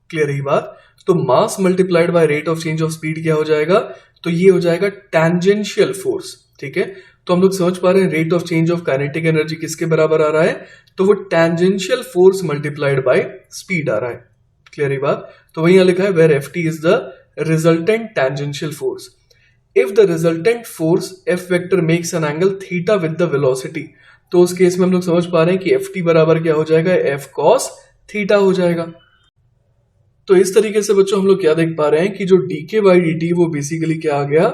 क्लियर है बात। तो मास multiplied by rate of change of speed क्या हो जाएगा, तो ये हो जाएगा टेंजेंशियल फोर्स। ठीक है। तो हम लोग समझ पा रहे हैं rate of change of kinetic energy किसके बराबर आ रहा है, तो वो tangential force multiplied by speed आ रहा है। क्लियर है बात। तो वही यहां लिखा है where F T is the resultant tangential force if the resultant force F vector makes an angle theta with the velocity. तो उस केस में हम लोग समझ पा रहे हैं कि एफ टी बराबर क्या हो जाएगा, एफ कॉस थीटा हो जाएगा। तो इस तरीके से बच्चों हम लोग क्या देख पा रहे हैं कि जो डीके बाई डी वो बेसिकली क्या आ गया,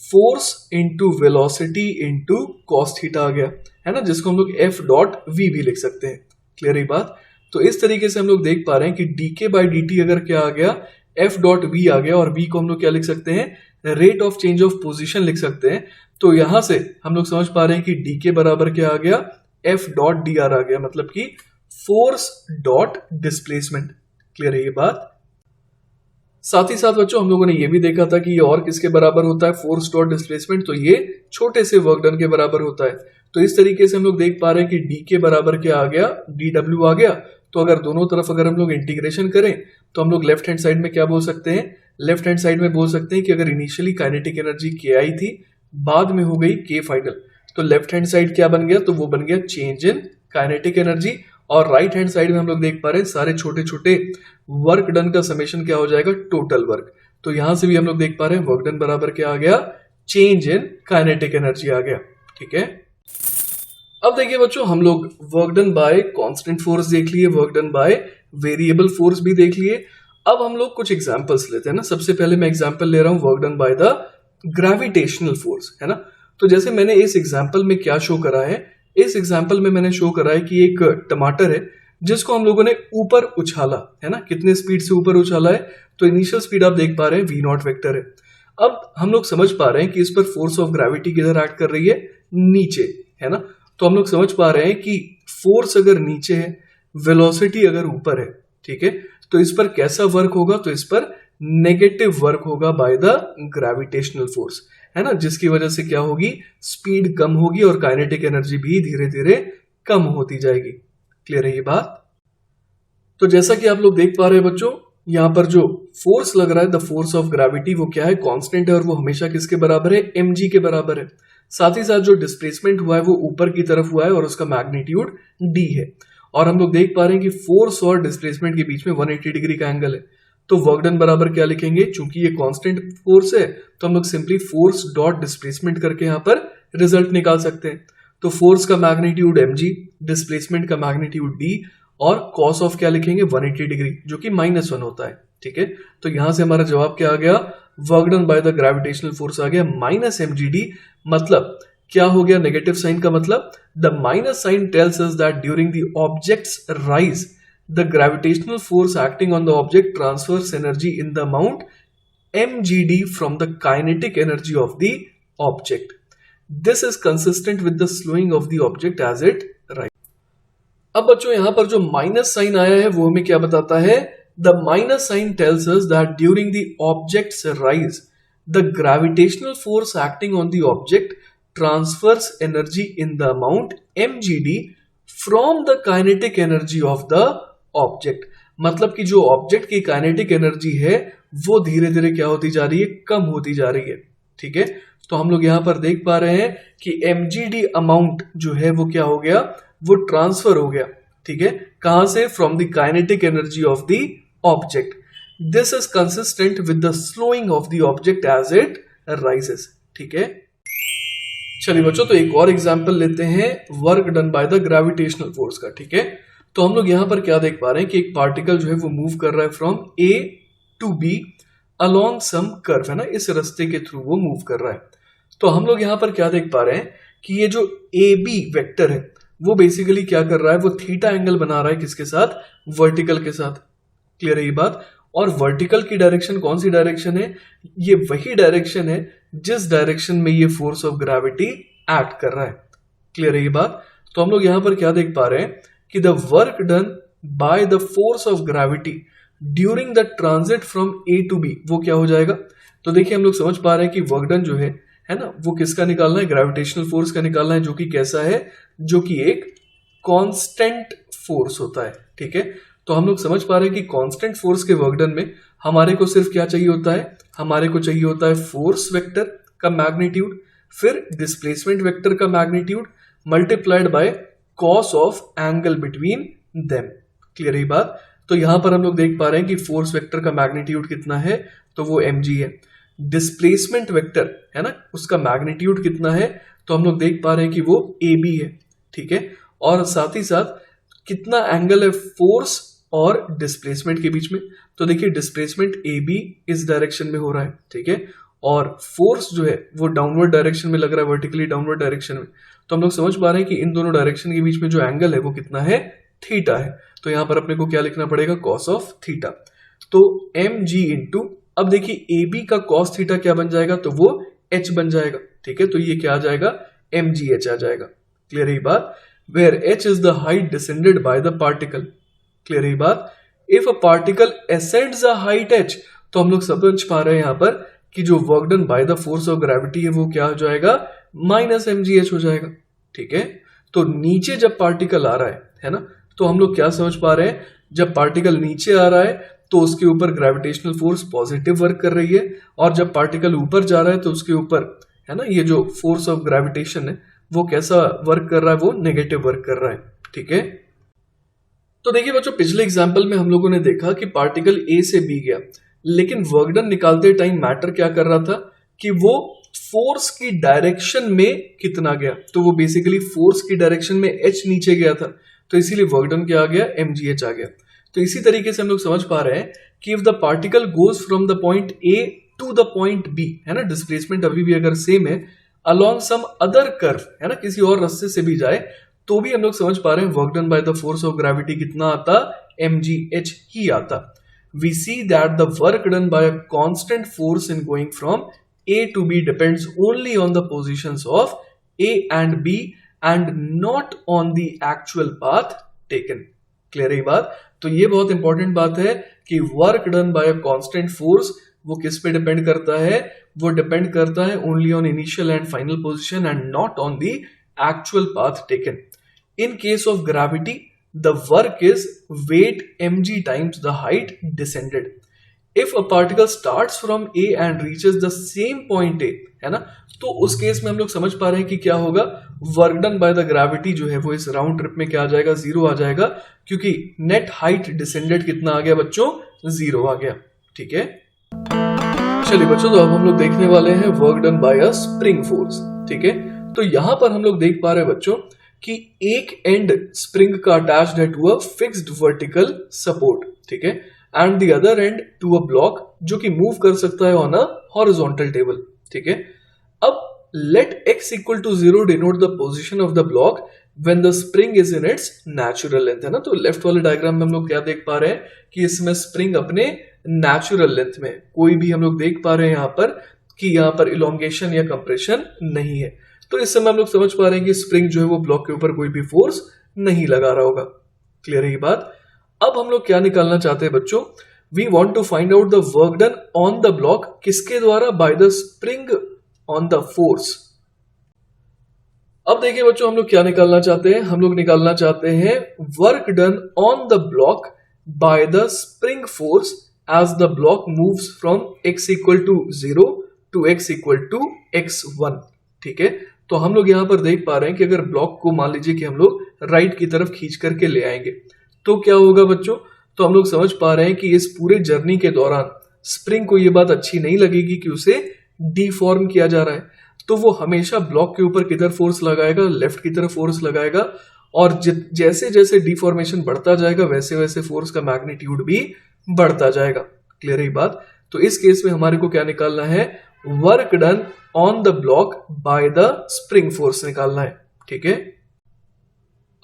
force into velocity into cos theta आ गया, है ना, जिसको हम लोग एफ डॉट वी भी लिख सकते हैं। क्लियर है बात। तो इस तरीके से हम लोग देख पा रहे हैं कि डीके बाई डी अगर क्या आ गया, एफ डॉट वी आ गया, और वी को हम लोग क्या लिख सकते हैं, rate of change of position लिख सकते हैं। तो यहां से हम लोग समझ पा रहे हैं कि डीके बराबर क्या आ गया, एफ डॉट डी आर आ गया, मतलब कि फोर्स डॉट डिस्प्लेसमेंट। क्लियर है ये बात। साथ ही साथ बच्चों हम लोगों ने ये भी देखा था कि ये और किसके बराबर होता है, फोर्स डॉट डिस्प्लेसमेंट, तो ये छोटे से वर्क डन के बराबर होता है। तो इस तरीके से हम लोग देख पा रहे हैं कि डी के बराबर क्या आ गया, डी डब्ल्यू आ गया। तो अगर दोनों तरफ अगर हम लोग इंटीग्रेशन करें तो हम लोग लेफ्ट हैंड साइड में क्या बोल सकते हैं, लेफ्ट हैंड साइड में बोल सकते हैं कि अगर इनिशियली काइनेटिक एनर्जी के आई थी, बाद में हो गई के फाइनल, तो लेफ्ट हैंड साइड क्या बन गया, तो वो बन गया चेंज इन काइनेटिक एनर्जी। और राइट हैंड साइड में हम लोग देख पा रहे हैं सारे छोटे छोटे वर्क डन का समेशन क्या हो जाएगा, टोटल वर्क। तो यहां से भी हम लोग देख पा रहे हैं वर्क डन बराबर क्या आ गया, चेंज इन काइनेटिक एनर्जी आ गया। ठीक है। अब देखिए बच्चों, हम लोग work done bye constant force देख लिए, work done by variable force भी देख लिए। अब हम लोग कुछ एग्जांपल्स लेते हैं ना। सबसे पहले मैं एग्जांपल ले रहा हूं work done by the gravitational force, है ना। तो जैसे मैंने इस एग्जांपल में क्या शो करा है, इस एग्जांपल में मैंने शो करा है कि एक टमाटर है जिसको हम लोगों ने ऊपर उछाला, है ना। कितने स्पीड से ऊपर उछाला है, तो इनिशियल स्पीड आप देख पा रहे हैं v0 वेक्टर है। अब हम लोग समझ पा रहे हैं कि इस पर फोर्स ऑफ ग्रेविटी किधर एक्ट कर रही है, नीचे, है ना। तो हम लोग समझ पा रहे हैं कि फोर्स अगर नीचे है, वेलोसिटी अगर ऊपर है, ठीक है, तो इस पर कैसा वर्क होगा, तो इस पर नेगेटिव वर्क होगा बाय द ग्रेविटेशनल फोर्स, है ना, जिसकी वजह से क्या होगी, स्पीड कम होगी और काइनेटिक एनर्जी भी धीरे धीरे कम होती जाएगी। क्लियर है ये बात। तो जैसा कि आप लोग देख पा रहे हैं बच्चों, यहां पर जो फोर्स लग रहा है, द फोर्स ऑफ ग्रेविटी, वो क्या है, कांस्टेंट है और वो हमेशा किसके बराबर है, mg के बराबर है। साथ ही साथ जो डिस्प्लेसमेंट हुआ है वो ऊपर की तरफ हुआ है और उसका मैग्नीट्यूड d है। और हम लोग देख पा रहे हैं कि फोर्स और डिस्प्लेसमेंट के बीच में 180 डिग्री का एंगल है। तो वर्क डन बराबर क्या लिखेंगे, चूंकि ये कांस्टेंट फोर्स है तो हम लोग सिंपली फोर्स डॉट डिस्प्लेसमेंट करके यहाँ पर रिजल्ट निकाल सकते हैं। तो फोर्स का मैग्नीट्यूड mg, डिस्प्लेसमेंट का मैग्नीट्यूड d, और कॉस ऑफ क्या लिखेंगे 180 डिग्री, जो कि -1 होता है। ठीक है, तो यहां से हमारा जवाब क्या आ गया, work done by the gravitational force आ गया -mgd। मतलब क्या हो गया, नेगेटिव साइन का मतलब the minus sign tells us that during the object's rise the gravitational force acting on the object transfers energy in the amount mgd from the kinetic energy of the object. This is consistent with the slowing of the object as it rises. अब बच्चों यहां पर जो minus sign आया है वो हमें क्या बताता है, the minus sign tells us that during the object's rise the gravitational force acting on the object transfers energy in the amount mgd from the kinetic energy of the object. मतलब कि जो ऑब्जेक्ट की kinetic energy है वो धीरे धीरे क्या होती जा रही है, कम होती जा रही है। ठीक है, तो हम लोग यहां पर देख पा रहे हैं कि mgd अमाउंट जो है वो क्या हो गया, वो ट्रांसफर हो गया। ठीक है, कहां से, from the kinetic energy of the object. This is consistent with the slowing of the object as it rises. ठीक है, चलिए बच्चों, तो एक और एग्जांपल लेते हैं work done by the gravitational force का। ठीक है, तो हम लोग यहां पर क्या देख पा रहे हैं कि एक पार्टिकल जो है वो मूव कर रहा है from A to B along some curve, है ना, इस रास्ते के थ्रू वो मूव कर रहा है। तो हम लोग यहां पर क्या देख पा रहे हैं कि ये जो ए बी वेक्टर है वो बेसिकली क्या कर रहा है, वो थीटा एंगल बना रहा है किसके साथ, वर्टिकल के साथ। क्लियर है ये बात। और वर्टिकल की डायरेक्शन कौन सी डायरेक्शन है, ये वही डायरेक्शन है जिस डायरेक्शन में ये फोर्स ऑफ ग्रेविटी एक्ट कर रहा है। क्लियर है ये बात। तो हम लोग यहां पर क्या देख पा रहे हैं कि the work done by the force of gravity during the transit from A to B वो क्या हो जाएगा। तो देखिए हम लोग समझ पा रहे हैं कि वर्क डन जो है ना, वो किसका निकालना है, ग्रेविटेशनल फोर्स का निकालना है, जो कि कैसा है, जो कि एक कांस्टेंट फोर्स होता है। ठीक है, तो हम लोग समझ पा रहे हैं कि कांस्टेंट फोर्स के वर्क डन में हमारे को सिर्फ क्या चाहिए होता है, हमारे को चाहिए होता है फोर्स वेक्टर का मैग्नीट्यूड, फिर डिस्प्लेसमेंट वेक्टर का magnitude multiplied by cos of angle between them. Clear है बात। तो यहां पर हम लोग देख पा रहे हैं कि फोर्स वेक्टर का मैग्नीट्यूड कितना है, तो वो mg है। डिस्प्लेसमेंट वेक्टर है ना, उसका मैग्नीट्यूड कितना है, तो हम लोग देख पा रहे हैं कि वो ab है। ठीक है, और साथ ही साथ कितना एंगल है फोर्स और डिस्प्लेसमेंट के बीच में, तो देखिए डिस्प्लेसमेंट ab इस डायरेक्शन में हो रहा है। ठीक है, और फोर्स जो है वो डाउनवर्ड डायरेक्शन में लग रहा है, वर्टिकली डाउनवर्ड डायरेक्शन में। तो हम लोग समझ पा रहे हैं कि इन दोनों डायरेक्शन के बीच में जो एंगल है वो कितना है, थीटा है। तो यहां पर अपने को क्या लिखना पड़ेगा, कॉस ऑफ थीटा। तो mg इंटू, अब देखिए ab का कॉस थीटा क्या बन जाएगा, तो वो h बन जाएगा। ठीक है, तो ये क्या आ जाएगा, mgh आ जाएगा। क्लियर है बात। Where h is the height descended by the particle. Clear है बात। If a particle ascends a height h, तो हम लोग समझ पा रहे हैं यहां पर कि जो work done by the force of gravity है वो क्या हो जाएगा, -mgh हो जाएगा। ठीक है, तो नीचे जब पार्टिकल आ रहा है ना, तो हम लोग क्या समझ पा रहे हैं, जब पार्टिकल नीचे आ रहा है तो उसके ऊपर ग्रेविटेशनल फोर्स पॉजिटिव वर्क कर रही है, और जब पार्टिकल ऊपर जा रहा है तो उसके ऊपर है ना, ये जो फोर्स ऑफ ग्रेविटेशन है वो कैसा वर्क कर रहा है, वो नेगेटिव वर्क कर रहा है। ठीक है, तो देखिए बच्चों, पिछले एग्जाम्पल में हम लोगों ने देखा कि पार्टिकल ए से बी गया, लेकिन वर्क डन निकालते टाइम मैटर क्या कर रहा था कि वो फोर्स की डायरेक्शन में कितना गया। तो वो बेसिकली फोर्स की डायरेक्शन में h नीचे गया था, तो इसीलिए वर्क डन क्या आ गया, mgh आ गया। तो इसी तरीके से हम लोग समझ पा रहे हैं कि if the particle goes from the point a to the point b, है ना, डिस्प्लेसमेंट अभी भी अगर सेम है, अलोंग सम अदर कर्व, है ना, किसी और रास्ते से भी जाए, तो भी हम लोग समझ पा रहे हैं work done by the force of gravity कितना आता, mgh ही आता। We see that the work done by a constant force in going from A to B depends only on the positions of A and B and not on the actual path taken. Clear है ये बात। तो ये बहुत important बात है कि work done by a constant force वो किस पे डिपेंड करता है, वो डिपेंड करता है only on initial and final position and not on the actual path taken. In case of gravity the work is weight mg times the height descended. If a particle starts from A and reaches the same point A, है ना, तो उस case में हम लोग समझ पा रहे हैं कि क्या होगा, work done by the gravity जो है वो इस राउंड ट्रिप में क्या आ जाएगा, 0 आ जाएगा, क्योंकि नेट हाइट डिसेंडेड कितना आ गया बच्चों, 0 आ गया। ठीक है, चलिए बच्चों, तो अब हम लोग देखने वाले हैं work done by a spring force. ठीक है, तो यहां पर हम लोग देख पा रहे हैं बच्चों कि एक एंड स्प्रिंग का अटैच्ड है to a fixed vertical support, ठीक है, and the other end to a block जो कि मूव कर सकता है ऑन अ हॉरिजॉन्टल टेबल। ठीक है, अब let x equal to 0 denote the position of the block when the spring is in its natural length, है ना। तो लेफ्ट वाले डायग्राम में हम लोग क्या देख पा रहे हैं कि इसमें स्प्रिंग अपने नेचुरल लेंथ में, कोई भी हम लोग देख पा रहे हैं यहां पर कि यहां पर इलोंगेशन या कंप्रेशन नहीं है। तो इस समय हम लोग समझ पा रहे हैं कि स्प्रिंग जो है वो ब्लॉक के ऊपर कोई भी फोर्स नहीं लगा रहा होगा। क्लियर है ये बात। अब हम लोग क्या निकालना चाहते हैं बच्चों, we want to find out the work done on the block, किसके द्वारा, by the spring on the force. अब देखिए बच्चों, हम लोग क्या निकालना चाहते हैं, हम लोग निकालना चाहते हैं work done on the block by the spring force as the block moves from x equal to 0 to x equal to x1। ठीक है, तो हम लोग यहां पर देख पा रहे हैं कि अगर ब्लॉक को मान लीजिए कि हम लोग राइट की तरफ खींच करके ले आएंगे तो क्या होगा बच्चों, तो हम लोग समझ पा रहे हैं कि इस पूरे जर्नी के दौरान स्प्रिंग को यह बात अच्छी नहीं लगेगी कि उसे डिफॉर्म किया जा रहा है, तो वो हमेशा ब्लॉक के ऊपर किधर फोर्स लगाएगा, लेफ्ट की तरफ फोर्स लगाएगा, और जैसे जैसे डिफॉर्मेशन बढ़ता जाएगा वैसे वैसे फोर्स का मैग्नीट्यूड भी बढ़ता जाएगा। क्लियर है बात। तो इस केस में हमारे को क्या निकालना है, work done on the block by the spring force निकालना है। ठीक है,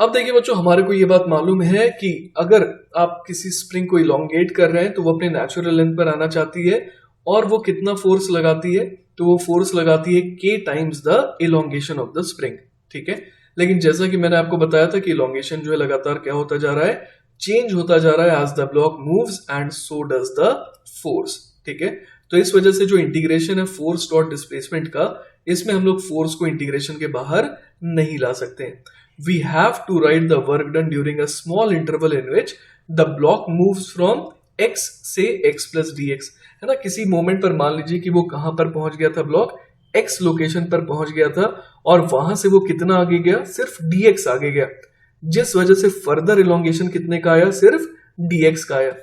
अब देखिए बच्चों, हमारे को यह बात मालूम है कि अगर आप किसी स्प्रिंग को इलोंगेट कर रहे हैं तो वो अपने नेचुरल लेंथ पर आना चाहती है, और वो कितना फोर्स लगाती है, तो वो फोर्स लगाती है k times the elongation of the spring. ठीक है, लेकिन जैसा कि मैंने आपको बताया था कि इलोंगेशन जो है लगातार क्या होता जा रहा है, चेंज होता जा रहा है as the block moves and so does the force. ठीक है, तो इस वजह से जो इंटीग्रेशन है फोर्स डॉट डिस्प्लेसमेंट का, इसमें हम लोग फोर्स को इंटीग्रेशन के बाहर नहीं ला सकते। We have to write the work done during a small interval in which the block moves from x से x प्लस dx, है ना। किसी मोमेंट पर मान लीजिए कि वो कहां पर पहुंच गया था, ब्लॉक x लोकेशन पर पहुंच गया था, और वहां से वो कितना आगे गया, सिर्फ dx आगे गया, जिस वजह से फर्दर इलोंगेशन कितने का आया, सिर्फ dx का आया।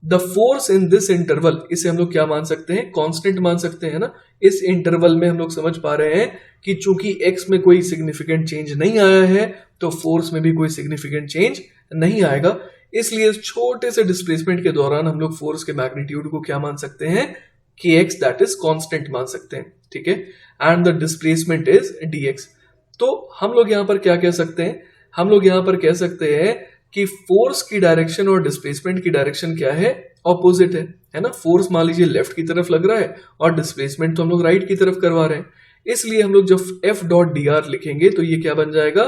The force in this interval, इसे हम लोग क्या मान सकते हैं, कांस्टेंट मान सकते हैं ना। इस इंटरवल में हम लोग समझ पा रहे हैं कि चूंकि x में कोई सिग्निफिकेंट चेंज नहीं आया है तो फोर्स में भी कोई सिग्निफिकेंट चेंज नहीं आएगा, इसलिए इस छोटे से डिस्प्लेसमेंट के दौरान हम लोग फोर्स के मैग्नीट्यूड को क्या मान सकते हैं, kx दैट इज कांस्टेंट मान सकते हैं। ठीक है, and the displacement is dx। तो हम लोग यहां पर क्या कह सकते हैं, हम लोग यहां पर कह सकते हैं कि फोर्स की डायरेक्शन और डिस्प्लेसमेंट की डायरेक्शन क्या है, ऑपोजिट है ना। फोर्स मान लीजिए लेफ्ट की तरफ लग रहा है और डिस्प्लेसमेंट तो हम लोग राइट की तरफ करवा रहे हैं, इसलिए हम लोग जब f डॉट डी आर लिखेंगे तो ये क्या बन जाएगा,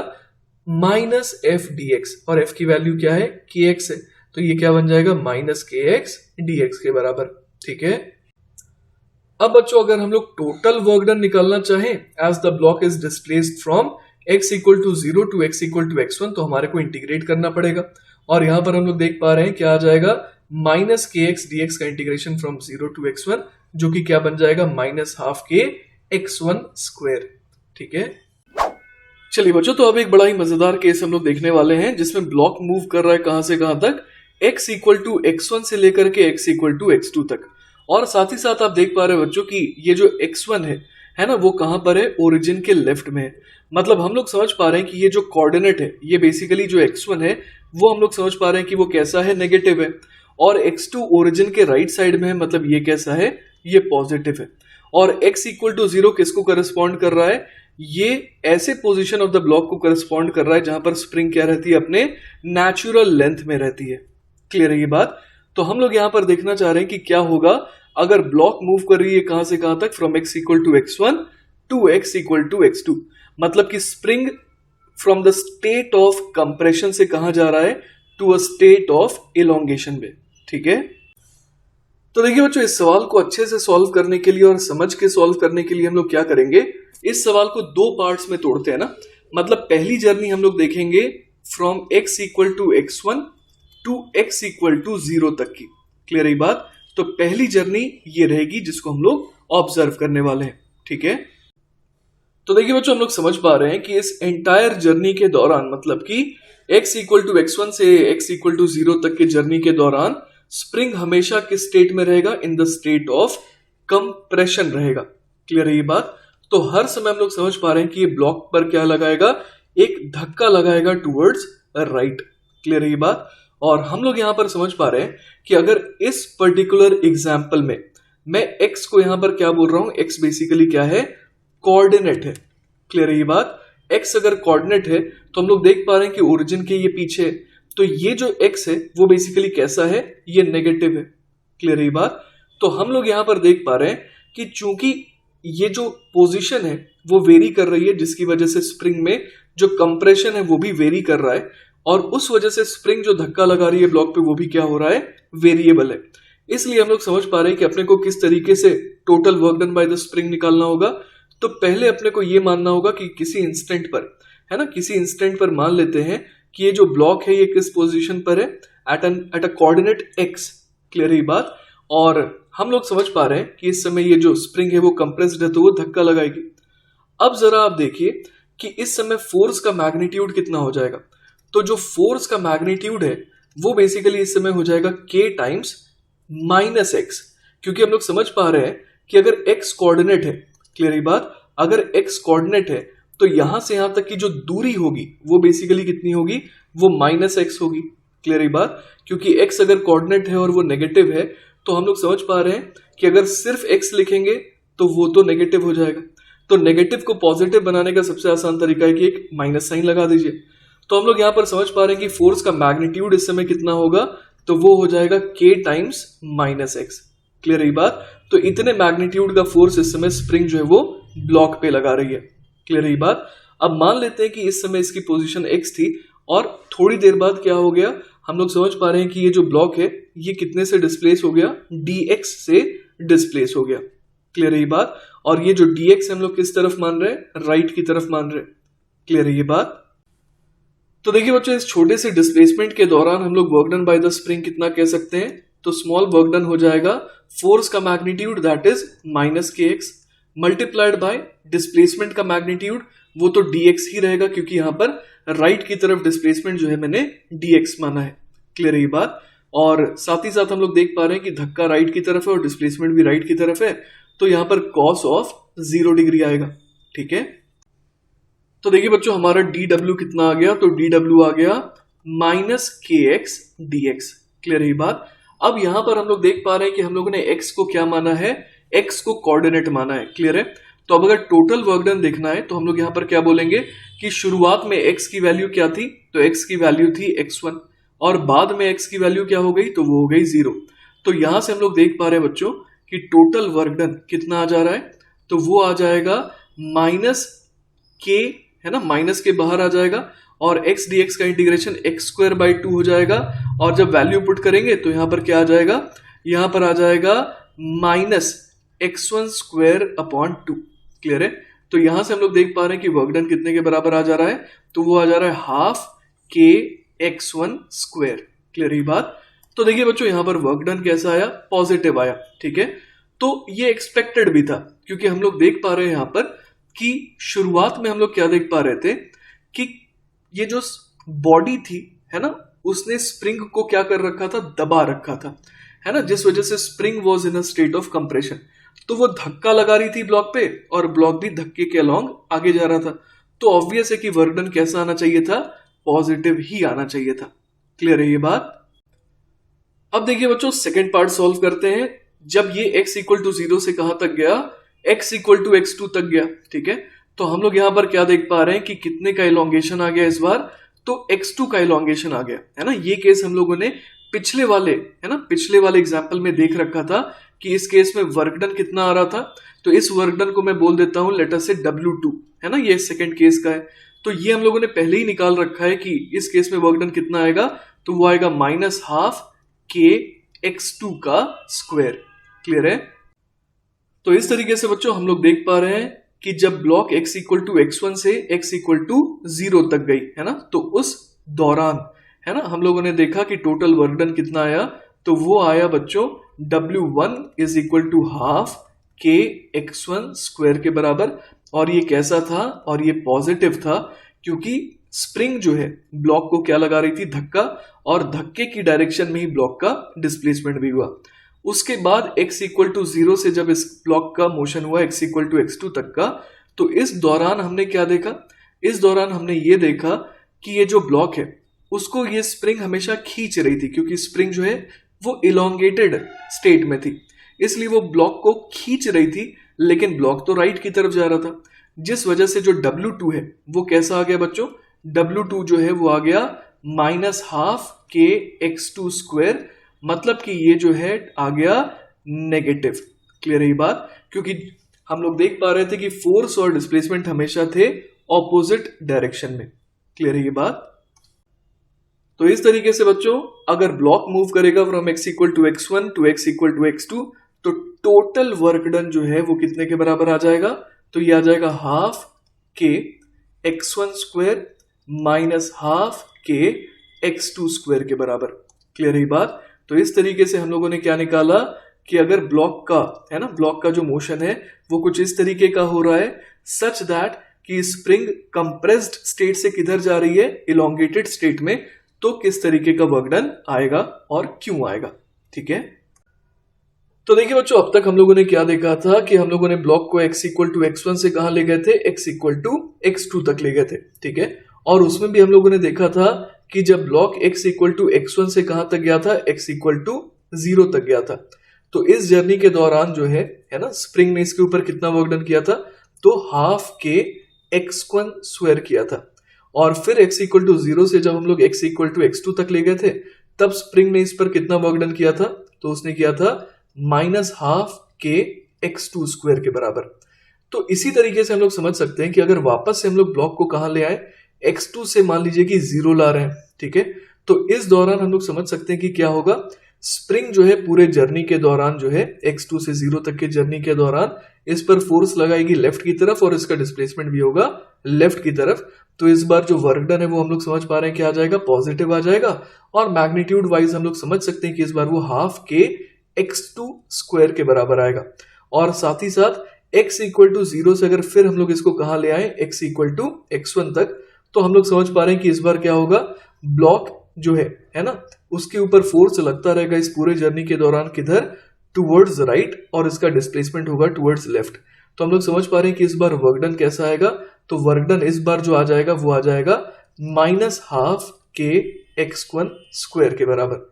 माइनस एफ डी एक्स, और f की वैल्यू क्या है, के एक्स है, तो ये क्या बन जाएगा, माइनस के एक्स डी एक्स के बराबर। ठीक है, अब बच्चों अगर हम लोग टोटल वर्क डन निकालना चाहें as the block is displaced from x equal to 0 to x equal to x1, तो हमारे को इंटीग्रेट करना पड़ेगा, और यहां पर हम लोग देख पा रहे हैं क्या आ जाएगा, माइनस के एक्स डी एक्स का इंटीग्रेशन फ्रॉम 0 टू x1, जो कि क्या बन जाएगा, माइनस हाफ के x1 स्क्वायर। ठीक है, चलिए बच्चों, तो अब एक बड़ा ही मजेदार केस हम लोग देखने वाले हैं जिसमें ब्लॉक मूव कर रहा है कहां से कहां तक, x इक्वल टू x1 से लेकर के x इक्वल टू x2 तक, और साथ ही साथ आप देख पा रहे हैं बच्चों कि ये जो x1 है ना, वो कहां पर है, ओरिजिन के लेफ्ट में है। मतलब हम लोग समझ पा रहे हैं कि ये जो कोऑर्डिनेट है, ये बेसिकली जो x1 है वो हम लोग समझ पा रहे हैं कि वो कैसा है, नेगेटिव है, और x2 ओरिजिन के राइट साइड में है, मतलब ये कैसा है, ये पॉजिटिव है, और x इक्वल टू 0 किसको करस्पॉन्ड कर रहा है, ये ऐसे पोजीशन ऑफ द ब्लॉक को करस्पॉन्ड कर रहा है जहां पर स्प्रिंग क्या रहती है, अपने नेचुरल लेंथ में रहती है। क्लियर है ये बात। तो हम लोग यहां पर देखना चाह रहे हैं कि क्या होगा अगर ब्लॉक मूव कर रही है कहां से कहां तक, from x equal to x1 to x equal to x2, मतलब कि spring from the state of compression से कहां जा रहा है, to a state of elongation में। ठीक है, तो देखिए बच्चों, इस सवाल को अच्छे से सॉल्व करने के लिए और समझ के सॉल्व करने के लिए हम लोग क्या करेंगे, इस सवाल को दो पार्ट्स में तोड़ते हैं ना। मतलब पहली जर्नी हम लोग देखेंगे from x equal to x1 to x equal to 0 तक की। क्लियर है बात। तो पहली जर्नी ये रहेगी जिसको हम लोग ऑब्जर्व करने वाले हैं, ठीक है। तो देखिए बच्चों, हम लोग समझ पा रहे हैं कि इस एंटायर जर्नी के दौरान, मतलब कि x इक्वल टू x1 से x इक्वल टू 0 तक के जर्नी के दौरान स्प्रिंग हमेशा किस स्टेट में रहेगा? In the state of compression रहेगा। क्लियर है ये बात? तो हर समय हम लोग समझ पा रहे हैं कि ये ब्लॉक पर क्या लगाएगा? एक धक्का लगाएगा टूवर्ड्स राइट। क्लियर है ये बात? और हम लोग यहां पर समझ पा रहे हैं कि अगर इस पर्टिकुलर एग्जाम्पल में मैं x को यहां पर क्या बोल रहा हूं? x बेसिकली क्या है? कोऑर्डिनेट है। क्लियर है ये बात? x अगर कोऑर्डिनेट है तो हम लोग देख पा रहे हैं कि ओरिजिन के ये पीछे है, तो ये जो x है वो बेसिकली कैसा है? ये नेगेटिव है। क्लियर है ये बात? तो हम लोग यहां पर देख पा रहे हैं कि चूंकि ये जो पोजीशन है वो वेरी कर रही है, जिसकी वजह से स्प्रिंग में जो कंप्रेशन है वो भी वेरी कर रहा है, और उस वजह से स्प्रिंग जो धक्का लगा रही है ब्लॉक पे वो भी क्या हो रहा है? वेरिएबल है। इसलिए हम लोग समझ पा रहे हैं कि अपने को किस तरीके से total work done by the spring निकालना होगा। तो पहले अपने को ये मानना होगा कि किसी इंस्टेंट पर, है ना, किसी इंस्टेंट पर मान लेते हैं कि ये जो ब्लॉक है ये किस पोजीशन पर है? At a coordinate x। Clear है बात? और हम लोग समझ पा रहे हैं कि इस समय ये जो स्प्रिंग है वो कंप्रेस्ड है तो वो धक्का लगाएगी। अब जरा आप देखिए कि इस समय फोर्स का मैग्नीट्यूड कितना हो जाएगा। तो जो फोर्स का मैग्नीट्यूड है वो बेसिकली इस समय हो जाएगा k टाइम्स माइनस एक्स, क्योंकि हम लोग समझ पा रहे हैं कि अगर x कोऑर्डिनेट है, क्लियर है बात, अगर x कोऑर्डिनेट है तो यहां से यहां तक की जो दूरी होगी वो बेसिकली कितनी होगी? वो माइनस एक्स होगी। क्लियर है बात? क्योंकि x अगर कोऑर्डिनेट है और वो नेगेटिव है तो हम लोग समझ पा रहे हैं कि अगर सिर्फ x लिखेंगे तो वो तो नेगेटिव हो जाएगा। तो नेगेटिव को पॉजिटिव बनाने का सबसे आसान तरीका है कि एक माइनस साइन लगा दीजिए। तो हम लोग यहां पर समझ पा रहे हैं कि फोर्स का मैग्नीट्यूड इस समय कितना होगा? तो वो हो जाएगा k times minus x. Clear है बात? तो इतने मैग्नीट्यूड का फोर्स इस समय स्प्रिंग जो है वो ब्लॉक पे लगा रही है। क्लियर है बात? अब मान लेते हैं कि इस समय इसकी पोजीशन x थी और थोड़ी देर बाद क्या हो गया? हम लोग समझ पा रहे हैं कि ये जो ब्लॉक है ये कितने से डिस्प्लेस हो गया? dx से डिस्प्लेस हो गया। क्लियर है बात? और ये जो dx हम लोग किस तरफ मान रहे हैं? राइट की तरफ मान रहे हैं। क्लियर है बात? तो देखिए बच्चों, इस छोटे से डिस्प्लेसमेंट के दौरान हम लोग work done by the spring कितना कह सकते हैं? तो स्मॉल वर्क डन हो जाएगा फोर्स का मैग्नीट्यूड दैट इज माइनस के एक्स मल्टीप्लाइड बाय डिस्प्लेसमेंट का मैग्नीट्यूड, वो तो dx ही रहेगा क्योंकि यहां पर राइट की तरफ डिस्प्लेसमेंट जो है मैंने dx माना है। क्लियर है ये बात? और साथ ही साथ हम लोग देख पा रहे हैं कि धक्का राइट की तरफ है और डिस्प्लेसमेंट भी राइट की तरफ है, तो यहां पर cos ऑफ 0 डिग्री आएगा। ठीक है, तो देखिए बच्चों, हमारा dw कितना आ गया? तो dw आ गया माइनस के एक्स डी एक्स। क्लियर है ये बात? अब यहां पर हम लोग देख पा रहे हैं कि हम लोगों ने x को क्या माना है? x को कोऑर्डिनेट माना है। क्लियर है? तो अब अगर टोटल वर्क डन देखना है तो हम लोग यहां पर क्या बोलेंगे कि शुरुआत में x की वैल्यू क्या थी? तो x की वैल्यू थी x1 और बाद में x की वैल्यू क्या हो गई? तो वो हो गई 0। तो यहां से हम लोग देख पा रहे हैं बच्चों कि टोटल वर्क डन कितना आ जा रहा है? तो वो आ जाएगा माइनस के, है ना, माइनस के बाहर आ जाएगा और x dx का इंटीग्रेशन x²/2 हो जाएगा, और जब वैल्यू पुट करेंगे तो यहां पर क्या आ जाएगा? यहां पर आ जाएगा माइनस x1²/2। क्लियर है? तो यहां से हम लोग देख पा रहे हैं कि वर्क डन कितने के बराबर आ जा रहा है? तो वो आ जा रहा है हाफ के x1²। क्लियर है बात? तो देखिए बच्चों, यहां पर वर्क डन कैसा आया? पॉजिटिव आया। ठीक है, तो ये एक्सपेक्टेड भी था क्योंकि हम लोग देख पा रहे हैं यहां पर कि शुरुआत में हम लोग क्या देख पा रहे थे कि ये जो बॉडी थी, है ना, उसने स्प्रिंग को क्या कर रखा था? दबा रखा था, है ना, जिस वजह से spring was in a state of compression. तो वो धक्का लगा रही थी ब्लॉक पे और ब्लॉक भी धक्के के अलोंग आगे जा रहा था। तो ऑब्वियस है कि वर्क डन कैसा आना चाहिए था? पॉजिटिव ही आना चाहिए था। क्लियर है ये बात? अब देखिए बच्चों, सेकेंड पार्ट सॉल्व करते हैं। जब ये x इक्वल टू 0 से कहां तक गया? x इक्वल टू x2 तक गया। ठीक है, तो हम लोग यहां पर क्या देख पा रहे हैं कि कितने का इलोंगेशन आ गया इस बार? तो x2 का इलोंगेशन आ गया, है ना। ये केस हम लोगों ने पिछले वाले एग्जाम्पल में देख रखा था कि इस केस में वर्क डन कितना आ रहा था। तो इस वर्क डन को मैं बोल देता हूं लेटर से W2, है ना, ये सेकेंड केस का है। तो ये हम लोगों ने पहले ही निकाल रखा है कि इस केस में वर्क डन कितना आएगा? तो वो आएगा माइनस हाफ के x2 का स्क्वायर। क्लियर है? तो इस तरीके से बच्चों हम लोग देख पा रहे हैं कि जब block x equal to x1 से x इक्वल टू 0 तक गई, है ना, तो उस दौरान, है ना, हम लोगों ने देखा कि टोटल वर्क डन कितना आया? तो वो आया बच्चों W1 is equal to half के x1 स्क्वायर के बराबर। और ये कैसा था, और ये पॉजिटिव था क्योंकि स्प्रिंग जो है ब्लॉक को क्या लगा रही थी, धक्का, और धक्के की डायरेक्शन में ही ब्लॉक का डिस्प्लेसमेंट भी हुआ। उसके बाद x इक्वल टू 0 से जब इस ब्लॉक का मोशन हुआ x इक्वल टू x2 तक का, तो इस दौरान हमने क्या देखा, इस दौरान हमने ये देखा कि ये जो ब्लॉक है उसको ये स्प्रिंग हमेशा खींच रही थी, क्योंकि स्प्रिंग जो है वो इलोंगेटेड स्टेट में थी, इसलिए वो ब्लॉक को खींच रही थी, लेकिन ब्लॉक तो राइट की तरफ जा रहा था, जिस वजह से जो W2 है वो कैसा आ गया बच्चों, W2 जो है वो आ गया माइनस हाफ के x2 स्क्वायर, मतलब कि ये जो है आ गया नेगेटिव। क्लियर है ये बात, क्योंकि हम लोग देख पा रहे थे कि फोर्स और डिस्प्लेसमेंट हमेशा थे ऑपोजिट डायरेक्शन में। क्लियर है ये बात। तो इस तरीके से बच्चों अगर ब्लॉक मूव करेगा from x equal to x1 to x equal to x2, तो टोटल वर्क डन जो है वो कितने के बराबर आ जाएगा, तो ये आ जाएगा हाफ के x1 स्क्वायर माइनस हाफ के x2 स्क्वायर के बराबर। क्लियर है बात। तो इस तरीके से हम लोगों ने क्या निकाला कि अगर ब्लॉक का है ना, ब्लॉक का जो मोशन है वो कुछ इस तरीके का हो रहा है, सच दैट कि स्प्रिंग कंप्रेस्ड स्टेट से किधर जा रही है, इलोंगेटेड स्टेट में, तो किस तरीके का वर्क डन आएगा और क्यों आएगा। ठीक है, तो देखिए बच्चों अब तक हम लोगों ने क्या देखा था कि हम लोगों ने ब्लॉक को x इक्वल टू x1 से कहां ले गए थे, x इक्वल टू x2 तक ले गए थे। ठीक है, और उसमें भी हम लोगों ने देखा था कि जब block x equal to x1 से कहां तक गया था, x इक्वल टू 0 तक गया था। तो इस जर्नी के दौरान जो है ना, स्प्रिंग ने इसके ऊपर कितना वर्क डन किया था, तो हाफ के x1 स्क्वायर किया था। और फिर x इक्वल टू 0 से जब हम लोग x इक्वल टू x2 तक ले गए थे, तब स्प्रिंग ने इस पर कितना वर्क डन किया था, तो उसने किया था माइनस हाफ के x2 स्क्वायर के बराबर। तो इसी तरीके से हम लोग समझ सकते हैं कि अगर वापस से हम लोग ब्लॉक को कहां ले आए, x2 से मान लीजिए कि 0 ला रहे हैं। ठीक है, तो इस दौरान हम लोग समझ सकते हैं कि क्या होगा, स्प्रिंग जो है पूरे जर्नी के दौरान जो है x2 से 0 तक के जर्नी के दौरान इस पर फोर्स लगाएगी लेफ्ट की तरफ, और इसका डिस्प्लेसमेंट भी होगा लेफ्ट की तरफ। तो इस बार जो वर्क डन है वो हम लोग समझ पा रहे हैं कि आ जाएगा, पॉजिटिव आ जाएगा, और मैग्नीट्यूड वाइज हम लोग समझ सकते हैं कि इस बार वो हाफ के x2 स्क्वायर के बराबर आएगा। और साथ ही साथ x इक्वल टू 0 से अगर फिर हम लोग इसको कहां ले आए, x इक्वल टू x1 तक, तो हम लोग समझ पा रहे हैं कि इस बार क्या होगा, ब्लॉक जो है ना, उसके ऊपर फोर्स लगता रहेगा इस पूरे जर्नी के दौरान, किधर, टुवर्ड्स राइट, और इसका डिस्प्लेसमेंट होगा टुवर्ड्स लेफ्ट। तो हम लोग समझ पा रहे हैं कि इस बार वर्क डन कैसा आएगा, तो वर्क डन इस बार जो आ जाएगा वो आ जाएगा माइनस हाफ के x1 स्क्वायर के बराबर।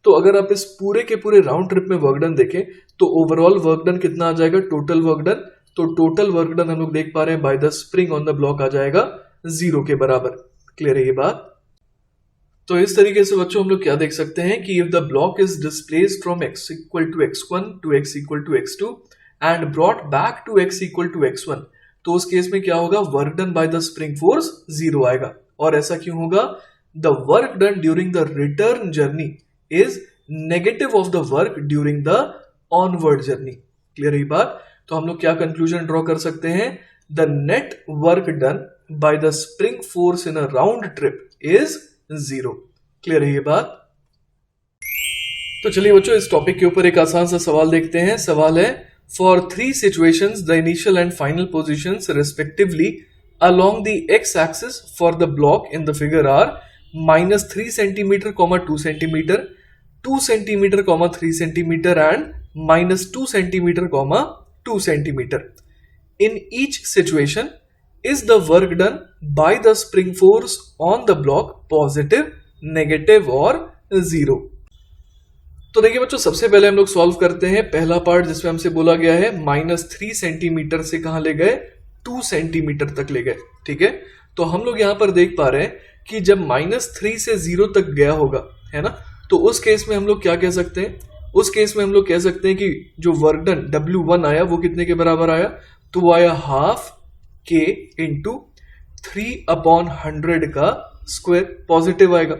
तो अगर आप इस पूरे के पूरे राउंड ट्रिप में वर्क डन देखें तो ओवरऑल वर्क डन कितना आ जाएगा, टोटल वर्क डन, तो टोटल वर्क डन हम लोग देख पा रहे हैं by the spring on the block आ जाएगा 0 के बराबर। क्लियर है ये बात। तो इस तरीके से बच्चों हम लोग क्या देख सकते हैं कि if the block is displaced from x equal to x1 to x equal to x2 and brought back to x equal to x1, तो उस केस में क्या होगा, work done by the spring force 0 आएगा। और ऐसा क्यों होगा, the work done during the return journey is negative of the work during the onward journey. Clear है बात। तो हम लोग क्या कंक्लूजन ड्रॉ कर सकते हैं, the net work done by the spring force in a round trip is 0। Clear है ये बात। तो चलिए बच्चों इस टॉपिक के ऊपर एक आसान सा सवाल देखते हैं। सवाल है, for 3 situations the initial and final positions respectively along the x axis for the block in the figure are minus 3 centimeter, 2 centimeter, 2 centimeter, 3 centimeter and minus 2 centimeter, 2 centimeter. In each situation, is the work done by the spring force on the block positive, negative or 0? तो देखिए बच्चों सबसे पहले हम लोग solve करते हैं पहला पार्ट जिसमें हमसे बोला गया है माइनस 3 सेंटीमीटर से कहां ले गए, 2 सेंटीमीटर तक ले गए। ठीक है, तो हम लोग यहां पर देख पा रहे हैं कि जब -3 से 0 तक गया होगा, है ना, तो उस केस में हम लोग क्या कह सकते हैं, उस केस में हम लोग कह सकते हैं कि जो वर्क डन W1 आया वो कितने के बराबर आया, तो वो आया हाफ के इंटू 3/100 का स्क्वायर, पॉजिटिव आएगा।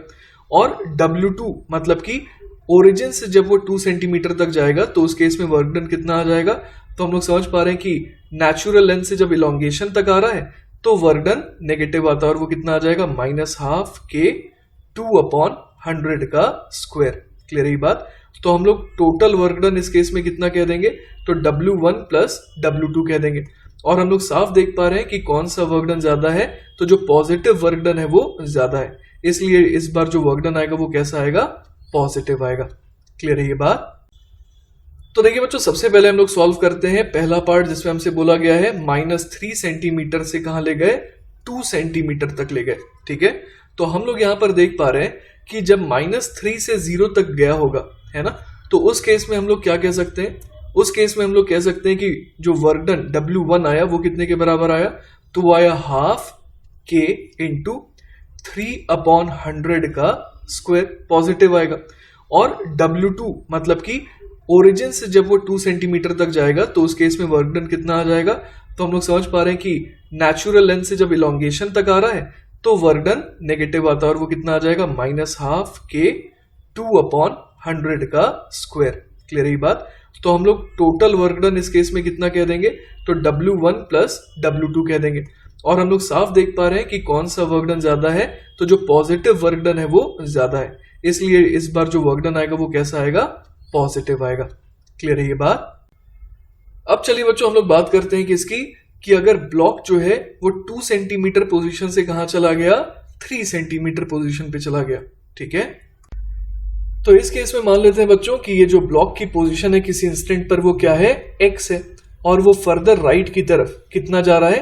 और W2 मतलब कि ओरिजिन से जब वो 2 सेंटीमीटर तक जाएगा तो उस केस में वर्क डन कितना आ जाएगा, तो हम लोग समझ पा रहे हैं कि नेचुरल लेंथ से जब इलोंगेशन तक आ रहा है तो वर्क डन नेगेटिव आता है, और वो कितना आ जाएगा, -12 के 2/100 का स्क्वायर। क्लियर है बात। तो हम लोग टोटल वर्क डन इस केस में कितना कह देंगे, तो W1 प्लस W2 कह देंगे। और हम लोग साफ देख पा रहे हैं कि कौन सा वर्क डन ज्यादा है, तो जो पॉजिटिव वर्क डन है वो ज्यादा है, इसलिए इस बार जो वर्क डन आएगा वो कैसा आएगा, पॉजिटिव आएगा। क्लियर है ये बात? तो देखिए बच्चों, सबसे पहले हम लोग सॉल्व करते हैं पहला पार्ट जिसमें हमसे बोला गया है -3 सेंटीमीटर से कहां ले गए, 2 सेंटीमीटर तक ले गए। ठीक है, तो हम लोग यहां पर देख पा रहे हैं कि जब -3 से 0 तक गया होगा, है ना, तो उस केस में हम लोग क्या कह सकते हैं, उस केस में हम लोग कह सकते हैं कि जो वर्क डन W1 आया वो कितने के बराबर आया, तो वो आया ½ K इंटू 3/100 का स्क्वायर, पॉजिटिव आएगा। और W2 मतलब कि ओरिजिन से जब वो 2 सेंटीमीटर तक जाएगा तो उस केस में वर्क डन कितना आ जाएगा, तो हम लोग समझ पा रहे हैं कि नेचुरल लेंथ से जब इलोंगेशन तक आ रहा है तो वर्क डन नेगेटिव आता है, और वो कितना आ जाएगा, -½ K 2/100 का स्क्वायर। क्लियर है ये बात? तो हम लोग टोटल वर्क डन इस केस में कितना कह देंगे, तो W1 प्लस W2 कह देंगे। और हम लोग साफ देख पा रहे हैं कि कौन सा वर्क डन ज्यादा है, तो जो पॉजिटिव वर्क डन है वो ज्यादा है, इसलिए इस बार जो वर्क डन आएगा वो कैसा आएगा, पॉजिटिव आएगा। क्लियर है ये बात? अब चलिए बच्चों हम लोग बात करते हैं किसकी, कि अगर ब्लॉक जो है वो 2 सेंटीमीटर पोजीशन से कहां चला गया, 3 सेंटीमीटर पोजीशन पे चला गया। ठीक है, तो इस केस में मान लेते हैं बच्चों कि ये जो ब्लॉक की पोजीशन है किसी इंस्टेंट पर वो क्या है, x है, और वो फर्दर राइट की तरफ कितना जा रहा है,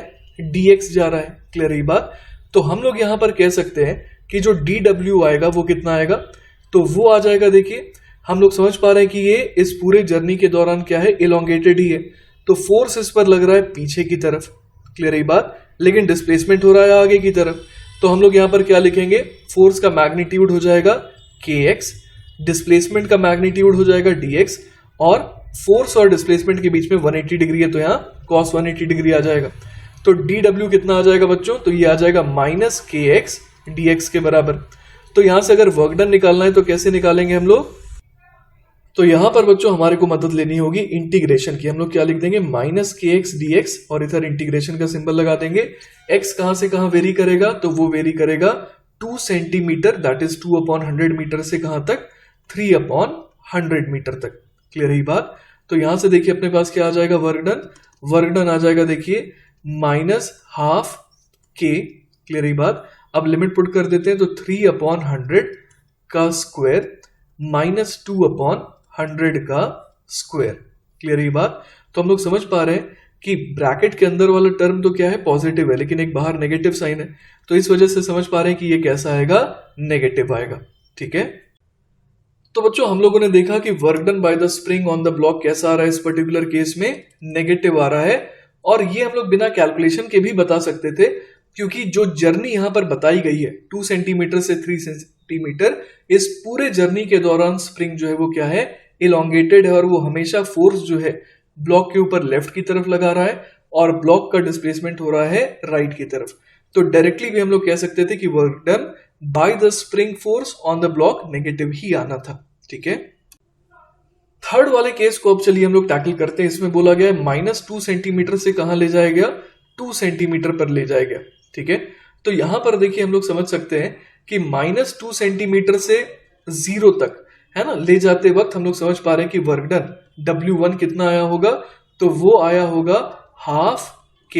dx जा रहा है। क्लियर है ये बात? तो हम लोग यहां पर कह सकते हैं कि जो dw आएगा वो कितना आएगा, तो वो आ जाएगा, देखिए हम लोग समझ पा रहे हैं कि ये इस पूरे जर्नी के दौरान क्या है, इलोंगेटेड ही है, तो फोर्स इस पर लग रहा है पीछे की तरफ। क्लियर है ये बात? लेकिन डिस्प्लेसमेंट हो रहा है आगे की तरफ, तो हम लोग यहां पर क्या लिखेंगे, फोर्स का मैग्नीट्यूड हो जाएगा kx, डिस्प्लेसमेंट का मैग्नीट्यूड हो जाएगा dx, और फोर्स और डिस्प्लेसमेंट के बीच में 180 डिग्री है तो यहाँ cos 180 डिग्री आ जाएगा। तो dw कितना आ जाएगा बच्चों, तो ये आ जाएगा -kx dx के बराबर। तो यहां से अगर वर्क डन निकालना है तो कैसे निकालेंगे हम लोग, तो यहां पर बच्चों हमारे को मदद लेनी होगी इंटीग्रेशन की। हम लोग क्या लिख देंगे, -kx dx, और इधर इंटीग्रेशन का सिंबल लगा देंगे। x कहां से कहां वेरी करेगा, तो वो वेरी करेगा 2 सेंटीमीटर, दैट इज 2/100 मीटर से कहां तक, 3/100 मीटर तक। क्लियर है ये बात? तो यहां से देखिए अपने पास क्या आ जाएगा, वर्क डन आ जाएगा, देखिए -½ K। क्लियर है ये बात? अब लिमिट पुट कर देते हैं, तो 3/100 का स्क्वायर -2/100 का स्क्वायर। क्लियर है ये बात? तो हम लोग समझ पा रहे हैं कि ब्रैकेट के अंदर वाला टर्म तो क्या है, पॉजिटिव है, लेकिन एक बाहर नेगेटिव साइन है, तो इस वजह से समझ पा रहे हैं कि ये कैसा आएगा, नेगेटिव आएगा। ठीक है, तो बच्चों हम लोगों ने देखा कि work done by the spring on the block कैसा आ रहा है, इस पर्टिकुलर केस में नेगेटिव आ रहा है। और ये हम लोग बिना कैलकुलेशन के भी बता सकते थे, क्योंकि जो जर्नी यहां पर बताई गई है 2 सेंटीमीटर से 3 सेंटीमीटर, इस पूरे जर्नी के दौरान स्प्रिंग जो है वो क्या है, इलोंगेटेड है, और वो हमेशा फोर्स जो है ब्लॉक के ऊपर लेफ्ट की तरफ लगा रहा है, और ब्लॉक का डिस्प्लेसमेंट हो रहा है राइट की तरफ। तो डायरेक्टली भी हम लोग कह सकते थे कि work done by the spring force on the block negative ही आना था। ठीक है, थर्ड वाले केस को अब चलिए हम लोग टैकल करते हैं। इसमें बोला गया है -2 सेंटीमीटर से कहां ले जाया गया, 2 सेंटीमीटर पर ले जाया गया। ठीक है, तो यहां पर देखिए हम लोग समझ सकते हैं कि -2 सेंटीमीटर से 0 तक, है ना, ले जाते वक्त हम लोग समझ पा रहे हैं कि वर्क डन W1 कितना आया होगा, तो वो आया होगा ½ K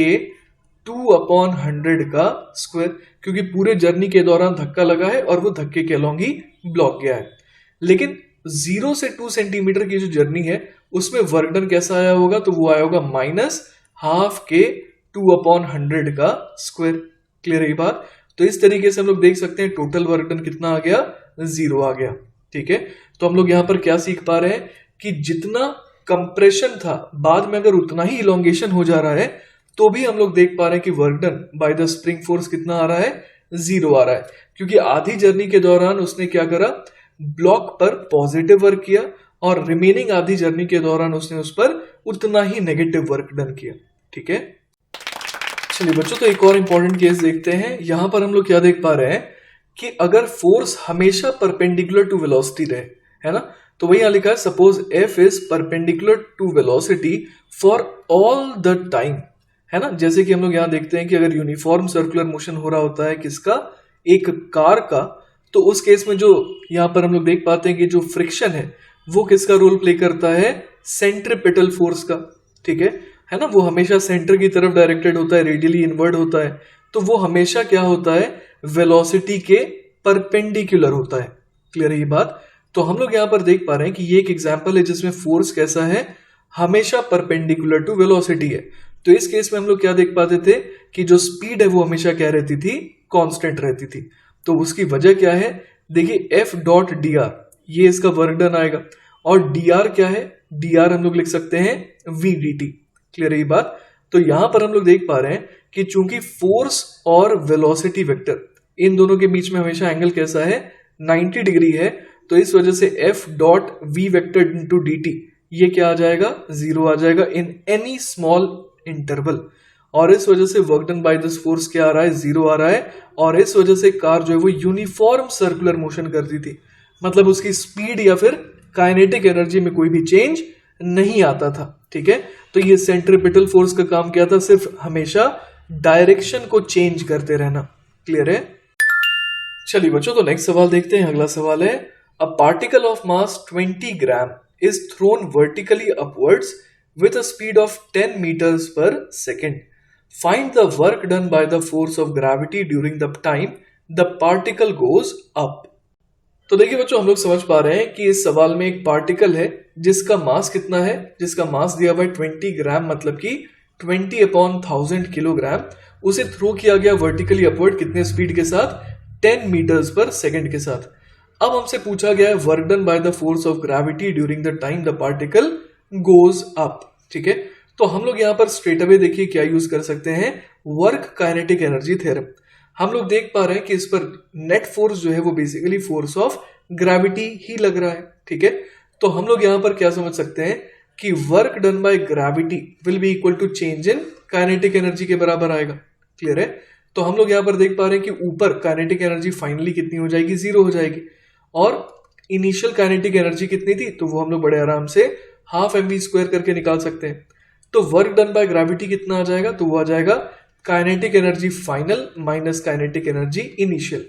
2/100 का स्क्वायर, क्योंकि पूरे जर्नी के दौरान धक्का लगा है और वो धक्के के अलॉन्ग ही ब्लॉक गया है। लेकिन 0 से 2 सेंटीमीटर की जो जर्नी है उसमें वर्क डन कैसा आया होगा, तो वो आया होगा -½ K 2/100 का स्क्वायर। क्लियर है बात? तो इस तरीके से हम लोग देख सकते हैं टोटल वर्क डन कितना आ गया, 0 आ गया। ठीक है, तो हम लोग यहां पर क्या सीख पा रहे हैं कि जितना कंप्रेशन था बाद में अगर उतना ही इलोंगेशन हो जा रहा है तो भी हम लोग देख पा रहे हैं कि work done by the spring force कितना आ रहा है, 0 आ रहा है, क्योंकि आधी जर्नी के दौरान उसने क्या करा, ब्लॉक पर पॉजिटिव वर्क किया, और रिमेनिंग आधी जर्नी के दौरान उसने उस पर उतना ही नेगेटिव वर्क डन किया। ठीक है, चलिए बच्चों, तो एक और इंपॉर्टेंट केस देखते हैं। यहां पर हम लोग क्या देख पा रहे हैं कि अगर फोर्स हमेशा परपेंडिकुलर टू वेलोसिटी रहे, है ना, तो वही यहां लिखा है suppose F is perpendicular to velocity for all the time, है ना। जैसे कि हम लोग यहां देखते हैं कि अगर यूनिफॉर्म सर्कुलर मोशन हो रहा होता है किसका, एक कार का, तो उस केस में जो यहां पर हम लोग देख पाते हैं कि जो फ्रिक्शन है वो किसका रोल प्ले करता है? सेंट्रीपिटल फोर्स का, ठीक है ना। वो हमेशा सेंटर की तरफ डायरेक्टेड होता है, रेडियली इनवर्ड होता है, तो वो हमेशा क्या होता है? वेलोसिटी के परपेंडिकुलर होता है। क्लियर है ये बात? तो हम लोग यहां पर देख पा रहे हैं कि ये एक एग्जांपल है जिसमें फोर्स कैसा है? हमेशा परपेंडिकुलर टू वेलोसिटी है। तो इस केस में हम लोग क्या देख पाते थे कि जो स्पीड है वो हमेशा क्या रहती थी? कांस्टेंट रहती थी। तो उसकी वजह क्या है? देखिए एफ डॉट डी आर, ये इसका वर्क डन आएगा, और डी आर क्या है? डी आर हम लोग लिख सकते हैं वी डी टी। क्लियर है ये बात? तो यहां पर हम लोग देख पा रहे हैं कि चूंकि फोर्स और वेलोसिटी वेक्टर इन दोनों के बीच में हमेशा एंगल कैसा है? 90 डिग्री है। तो इस वजह से F dot V vector into D T, ये क्या आ जाएगा? जीरो आ जाएगा इन एनी स्मॉल इंटरवल। और इस वजह से work done by this force क्या आ रहा है? जीरो आ रहा है। और इस वजह से कार जो है वो यूनिफॉर्म सर्कुलर मोशन करती थी, मतलब उसकी स्पीड या फिर काइनेटिक एनर्जी में कोई भी चेंज नहीं आता था। ठीक है, तो ये सेंट्रीपिटल फोर्स का काम क्या था? सिर्फ हमेशा डायरेक्शन को चेंज करते रहना। क्लियर है? चलिए बच्चों, तो नेक्स्ट सवाल देखते हैं। अगला सवाल है, a particle of mass 20 gram is thrown vertically upwards with a speed of 10 meters per second. Find the work done by the force of gravity during the time the particle goes up. तो देखिए बच्चों, हम लोग समझ पा रहे हैं कि इस सवाल में एक पार्टिकल है जिसका मास कितना है? जिसका मास दिया हुआ है 20 ग्राम, मतलब कि 20/1000 किलोग्राम। उसे थ्रो किया गया वर्टिकली अपवर्ड, कितने स्पीड के साथ? 10 मीटर्स पर सेकेंड के साथ। अब हमसे पूछा गया है work done by the force of gravity during the time the particle goes up. ठीक है, तो हम लोग यहां पर स्ट्रेट अवे देखिए क्या यूज कर सकते हैं? Work kinetic energy theorem. हम लोग देख पा रहे हैं कि इस पर नेट फोर्स जो है वो बेसिकली फोर्स ऑफ ग्रेविटी ही लग रहा है। ठीक है, तो हम लोग यहां पर क्या समझ सकते हैं कि work done by gravity will be equal to change in kinetic energy के बराबर आएगा। क्लियर है? तो हम लोग यहां पर देख पा रहे हैं कि ऊपर काइनेटिक एनर्जी फाइनली कितनी हो जाएगी? जीरो हो जाएगी। और इनिशियल काइनेटिक एनर्जी कितनी थी? तो वो हम लोग बड़े आराम से हाफ एम वी स्क्वायर करके निकाल सकते हैं। तो वर्क डन बाय ग्रेविटी कितना आ जाएगा? तो वो आ जाएगा kinetic energy final minus kinetic energy initial.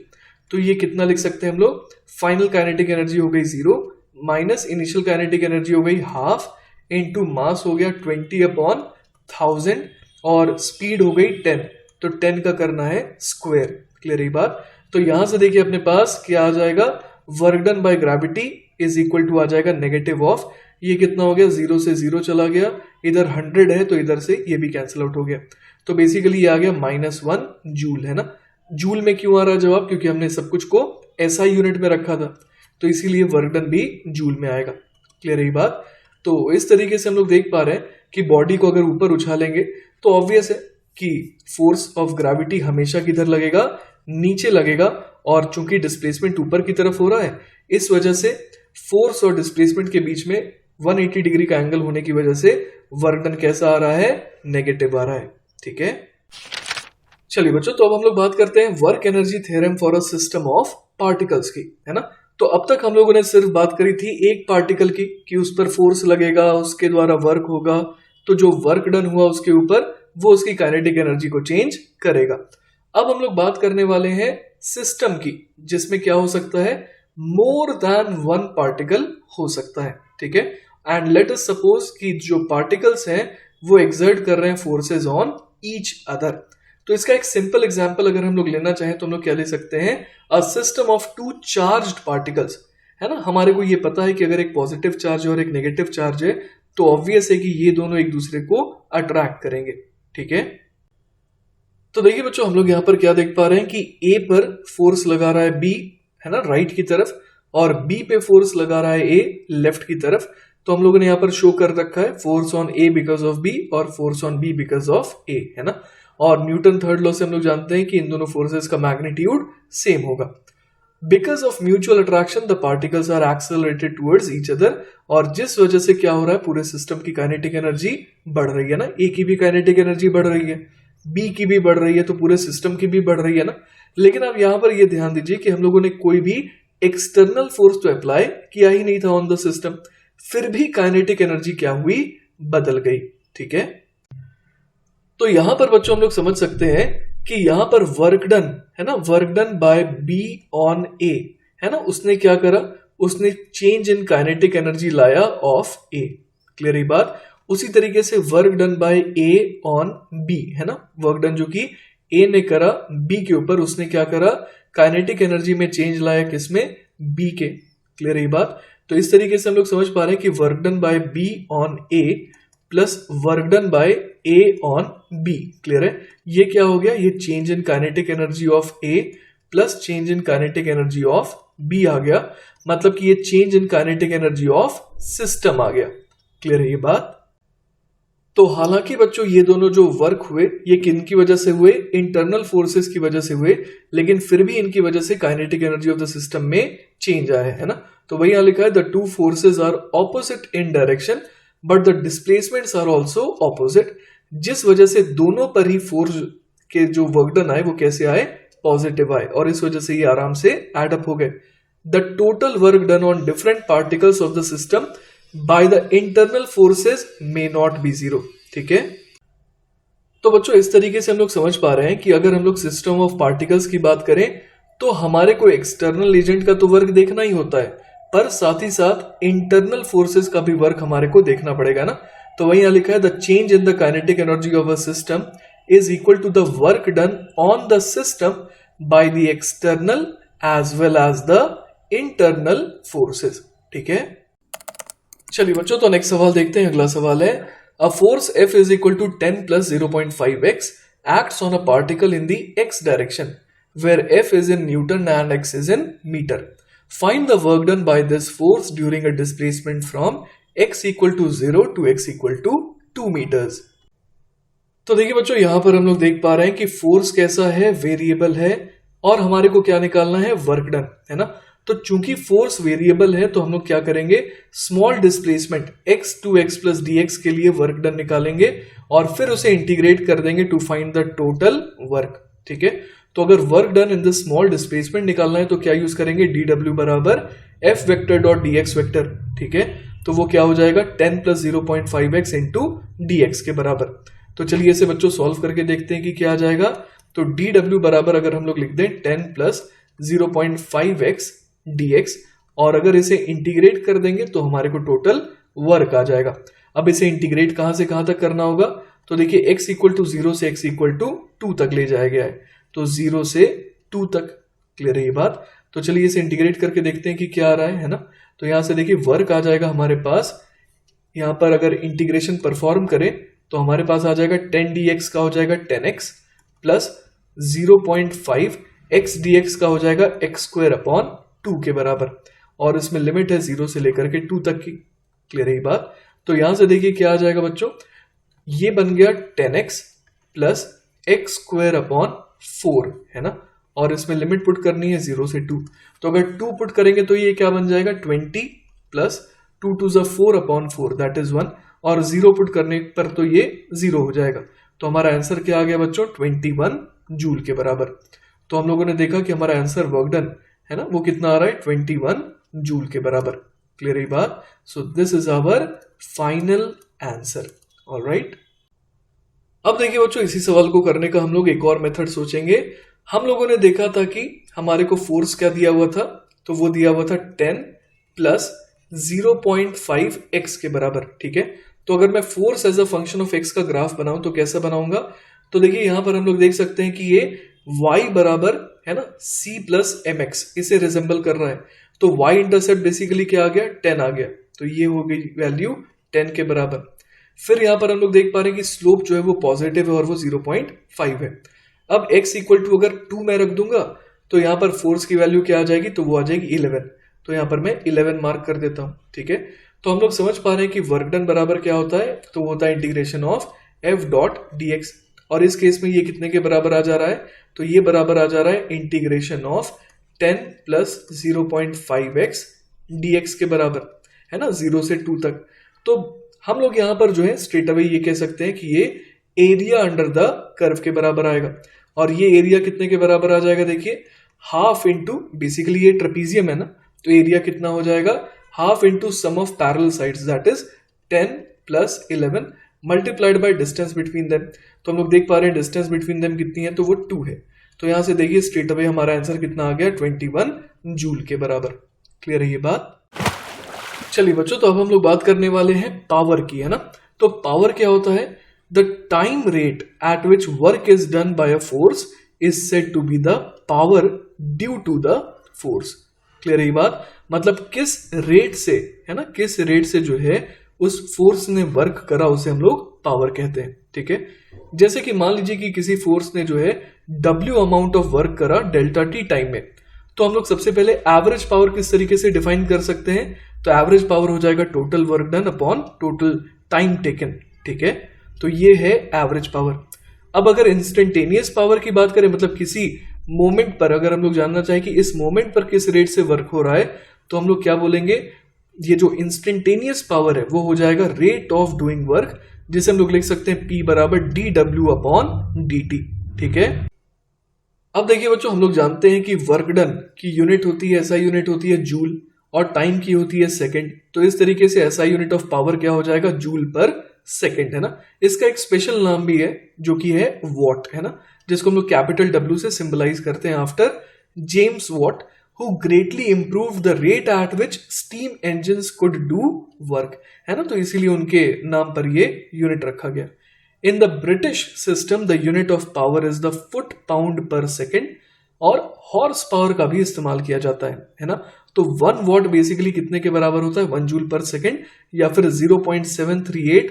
तो ये कितना लिख सकते हैं हम लोग? फाइनल काइनेटिक एनर्जी हो गई 0 माइनस इनिशियल काइनेटिक एनर्जी हो गई हाफ इंटू मास हो गया 20/1000 और स्पीड हो गई 10। तो 10 का करना है स्क्वायर। क्लियर है बात? तो यहां से देखिए अपने पास क्या आ जाएगा? Work done by gravity is equal to आ जाएगा नेगेटिव ऑफ, ये कितना हो गया? 0 से 0 चला गया, इधर 100 है तो इधर से ये भी कैंसिल आउट हो गया। तो बेसिकली ये आ गया -1 जूल, है ना। जूल में क्यों आ रहा है जवाब? क्योंकि हमने सब कुछ को एसआई यूनिट में रखा था, तो इसीलिए वर्क डन भी जूल में आएगा। क्लियर है बात? तो इस तरीके से हम लोग देख पा रहे हैं कि बॉडी को अगर ऊपर उछालेंगे तो ऑब्वियस है कि फोर्स ऑफ ग्रेविटी हमेशा किधर लगेगा? नीचे लगेगा। और चूंकि डिस्प्लेसमेंट ऊपर की तरफ हो रहा है, इस वजह से फोर्स और डिस्प्लेसमेंट के बीच में 180 डिग्री का एंगल होने की वजह से वर्क डन कैसा आ रहा है? नेगेटिव आ रहा है। ठीक है, चलिए बच्चों, तो अब हम लोग बात करते हैं work energy theorem for a system of particles की, है ना। तो अब तक हम लोगों ने सिर्फ बात करी थी एक पार्टिकल की कि उस पर फोर्स लगेगा, उसके द्वारा वर्क होगा, तो जो वर्क डन हुआ उसके ऊपर वो उसकी काइनेटिक एनर्जी को चेंज करेगा। अब हम लोग बात करने वाले हैं सिस्टम की, जिसमें क्या हो सकता है? मोर देन वन पार्टिकल हो सकता है। ठीक है, एंड लेट अस सपोज कि जो पार्टिकल्स हैं वो एक्सर्ट कर रहे हैं फोर्सेज ऑन ईच अदर। तो इसका एक सिंपल एग्जांपल अगर हम लोग लेना चाहें तो हम लोग क्या ले सकते हैं? A system of 2 charged particles, है ना। हमारे को ये पता है कि अगर एक पॉजिटिव चार्ज और एक नेगेटिव चार्ज है तो ऑब्वियस है कि ये दोनों एक दूसरे को अट्रैक्ट करेंगे। ठीक है, तो देखिए बच्चों, हम लोग यहाँ पर क्या देख पा रहे हैं कि ए पर फोर्स लगा रहा है बी, है ना, राइट की तरफ, और बी पे फोर्स लगा रहा है ए, लेफ्ट की तरफ। तो हम लोगों ने यहाँ पर शो कर रखा है force on A because of B और force on B because of A, है ना। और न्यूटन थर्ड लॉ से हम लोग जानते हैं कि इन दोनों फोर्सेस का मैग्नीट्यूड सेम होगा। Because of mutual attraction the particles are accelerated towards each other, और जिस वजह से क्या हो रहा है? पूरे सिस्टम की काइनेटिक एनर्जी बढ़ रही है ना। ए की भी काइनेटिक एनर्जी बढ़ रही है, बी की भी बढ़ रही है, तो पूरे सिस्टम की भी बढ़ रही है ना। लेकिन अब यहां पर ये ध्यान दीजिए कि हम लोगों ने कोई भी एक्सटर्नल फोर्स तो अप्लाई किया ही नहीं था ऑन द सिस्टम, फिर भी काइनेटिक एनर्जी क्या हुई? बदल गई। ठीक है, तो यहां पर बच्चों हम लोग समझ सकते हैं कि यहां पर वर्क डन, है ना, work done by B on A, है ना, उसने क्या करा? उसने चेंज इन काइनेटिक एनर्जी लाया ऑफ ए। क्लियर ये बात। उसी तरीके से work done by A on B, है ना, वर्क डन जो कि ए ने करा बी के ऊपर, उसने क्या करा, काइनेटिक एनर्जी में चेंज लाया किसमें, बी के। क्लियर ये बात। तो इस तरीके से हम लोग समझ पा रहे हैं कि work done by B on A plus work done by A on B. Clear है। ये क्या हो गया, ये change in kinetic energy of A plus change in kinetic energy of B आ गया, मतलब कि ये change in kinetic energy of system आ गया। क्लियर है ये बात। तो हालांकि बच्चों ये दोनों जो वर्क हुए ये किन की वजह से हुए, इंटरनल फोर्सेस की वजह से हुए, लेकिन फिर भी इनकी वजह से kinetic energy of the system में चेंज आया है ना। तो वही यहां लिखा है the two forces are opposite in direction but the displacements are also opposite, जिस वजह से दोनों पर ही फोर्स के जो वर्क डन आए वो कैसे आए, पॉजिटिव आए, और इस वजह से ये आराम से एड अप हो गए। The total work done on different particles of the system by the internal forces may not be zero. ठीक है। तो बच्चों इस तरीके से हम लोग समझ पा रहे हैं कि अगर हम लोग सिस्टम ऑफ पार्टिकल्स की बात करें तो हमारे को एक्सटर्नल एजेंट का तो वर्क देखना ही होता है, पर साथ ही साथ इंटरनल फोर्सेस का भी वर्क हमारे को देखना पड़ेगा ना। तो वही यहां लिखा है the change in the kinetic energy of a system is equal to the work done on the system by the external as well as the internal forces. ठीक है। चलिए बच्चों, तो नेक्स्ट सवाल देखते हैं। अगला सवाल है a force F is equal to 10 plus 0.5x acts on a particle in the x direction where F is in newton and x is in metre. Find the work done by this force during a displacement from x equal to 0 to x equal to 2 metres. तो देखिए बच्चों, यहां पर हम लोग देख पा रहे हैं कि फोर्स कैसा है, वेरिएबल है, और हमारे को क्या निकालना है, वर्क डन, है ना। तो चूंकि फोर्स वेरिएबल है तो हम लोग क्या करेंगे, small displacement x to x plus dx के लिए वर्क डन निकालेंगे और फिर उसे इंटीग्रेट कर देंगे to find the total work. ठीक है। तो अगर work done in the small displacement निकालना है तो क्या यूज करेंगे, dw बराबर f vector dot dx vector. ठीक है। तो वो क्या हो जाएगा, 10 प्लस 0.5x इंटू dx के बराबर। तो चलिए इसे बच्चों सॉल्व करके देखते हैं कि क्या आ जाएगा। तो dw बराबर अगर हम लोग लिख दें 10 प्लस 0.5x dx, और अगर इसे इंटीग्रेट कर देंगे तो हमारे को टोटल वर्क आ जाएगा। अब इसे इंटीग्रेट कहां से कहां तक करना होगा, तो देखिए x इक्वल टू 0 से x इक्वल टू 2 तक ले जाया गया है, तो 0 से 2 तक। क्लियर है ये बात। तो चलिए इसे इंटीग्रेट करके देखते हैं कि क्या आ रहा है ना। तो यहां से देखिए वर्क आ जाएगा हमारे पास, यहां पर अगर इंटीग्रेशन परफॉर्म करें तो हमारे पास आ जाएगा 10 dx का हो जाएगा 10x प्लस 0.5 x dx का हो जाएगा x स्क्वायर अपॉन 2 के बराबर, और इसमें लिमिट है 0 से लेकर के 2 तक की। क्लियर है ये बात। तो यहां से देखिए क्या आ जाएगा बच्चों, ये बन गया 10x plus x square upon 4, है ना, और इसमें लिमिट पुट करनी है 0 से 2। तो अगर 2 पुट करेंगे तो ये क्या बन जाएगा, 20 प्लस 2 टू ज़ 4 अपॉन 4 दैट इज 1, और 0 पुट करने पर तो ये 0 हो जाएगा। तो हमारा आंसर क्या आ गया बच्चों, 21 जूल के बराबर। तो हम लोगों ने देखा कि हमारा आंसर वर्क डन है ना, वो कितना आ रहा है, 21 जूल के बराबर। क्लियर है बात। So this is our final answer. Alright. अब देखिए बच्चों, इसी सवाल को करने का हम लोग एक और मेथड सोचेंगे। हम लोगों ने देखा था कि हमारे को फोर्स क्या दिया हुआ था, तो वो दिया हुआ था 10 प्लस 0.5x के बराबर। ठीक है। तो अगर मैं force as a function of x का ग्राफ बनाऊं तो कैसा बनाऊंगा, तो देखिए यहां पर हम लोग देख सकते हैं कि ये y बराबर है ना c प्लस mx, इसे रिजेंबल कर रहा है। तो y इंटरसेप्ट बेसिकली क्या आ गया, 10 आ गया, तो ये हो गई वैल्यू 10 के बराबर। फिर यहां पर हम लोग देख पा रहे हैं कि स्लोप जो है वो पॉजिटिव है और वो 0.5 है। अब x इक्वल टू अगर 2 मैं रख दूंगा तो यहां पर फोर्स की वैल्यू क्या आ जाएगी, तो वो आ जाएगी 11। तो यहां पर मैं 11 मार्क कर देता हूं। ठीक है। तो हम लोग समझ पा रहे हैं कि वर्क डन बराबर क्या होता है, तो वो होता है integration of f dot dx, और इस केस में ये कितने के बराबर आ जा रहा है, तो ये बराबर आ जा रहा है integration of 10 plus 0.5x dx के बराबर, है ना, 0 से 2 तक। तो हम लोग यहां पर जो है स्ट्रेट अवे ये कह सकते हैं कि ये एरिया अंडर द कर्व के बराबर आएगा, और ये एरिया कितने के बराबर आ जाएगा, देखिए हाफ इंटू, बेसिकली ये ट्रेपीजियम है ना, तो एरिया कितना हो जाएगा, half into sum of parallel sides that is 10 plus 11 multiplied by distance between them. तो हम लोग देख पा रहे हैं डिस्टेंस बिटवीन देम कितनी है, तो वो 2 है। तो यहां से देखिए स्ट्रेट अवे हमारा आंसर कितना आ गया, 21 जूल के बराबर। क्लियर है ये बात? चलिए बच्चों, तो अब हम लोग बात करने वाले हैं पावर की, है ना। तो पावर क्या होता है? The time rate at which work is done by a force is said to be the power due to the force. Clear है ये बात? मतलब किस रेट से, है ना, किस रेट से जो है उस फोर्स ने वर्क करा उसे हम लोग पावर कहते हैं। ठीक है, जैसे कि मान लीजिए कि किसी फोर्स ने जो है W अमाउंट ऑफ वर्क करा डेल्टा टी टाइम में, तो हम लोग सबसे पहले एवरेज पावर किस तरीके से डिफाइन कर सकते हैं? तो एवरेज पावर हो जाएगा total work done upon total time taken. ठीक है, तो ये है एवरेज पावर। अब अगर इंस्टेंटेनियस पावर की बात करें, मतलब किसी मोमेंट पर अगर हम लोग जानना चाहें कि इस मोमेंट पर किस रेट से वर्क हो रहा है, तो हम लोग क्या बोलेंगे? ये जो इंस्टेंटेनियस पावर है वो हो जाएगा रेट ऑफ डूइंग वर्क, जिसे हम लोग लिख सकते हैं P बराबर dW अपॉन dt। ठीक है, अब देखिए बच्चों, हम लोग जानते हैं कि वर्क डन की यूनिट होती है, SI यूनिट होती है जूल, और टाइम की होती है सेकंड। तो इस तरीके से SI यूनिट ऑफ पावर क्या हो जाएगा? जूल पर सेकंड, है ना। इसका एक स्पेशल नाम भी है जो कि है वॉट, है ना, जिसको हम लोग कैपिटल W से सिंबलाइज करते हैं after James Watt, who greatly improved the rate at which steam engines could do work, है ना। तो इसीलिए उनके नाम पर ये यूनिट रखा गया। In the British system the unit of power is the foot pound पर सेकेंड, और हॉर्स पावर का भी इस्तेमाल किया जाता है ना। तो 1 वॉट बेसिकली कितने के बराबर होता है? 1 जूल पर सेकेंड, या फिर 0.738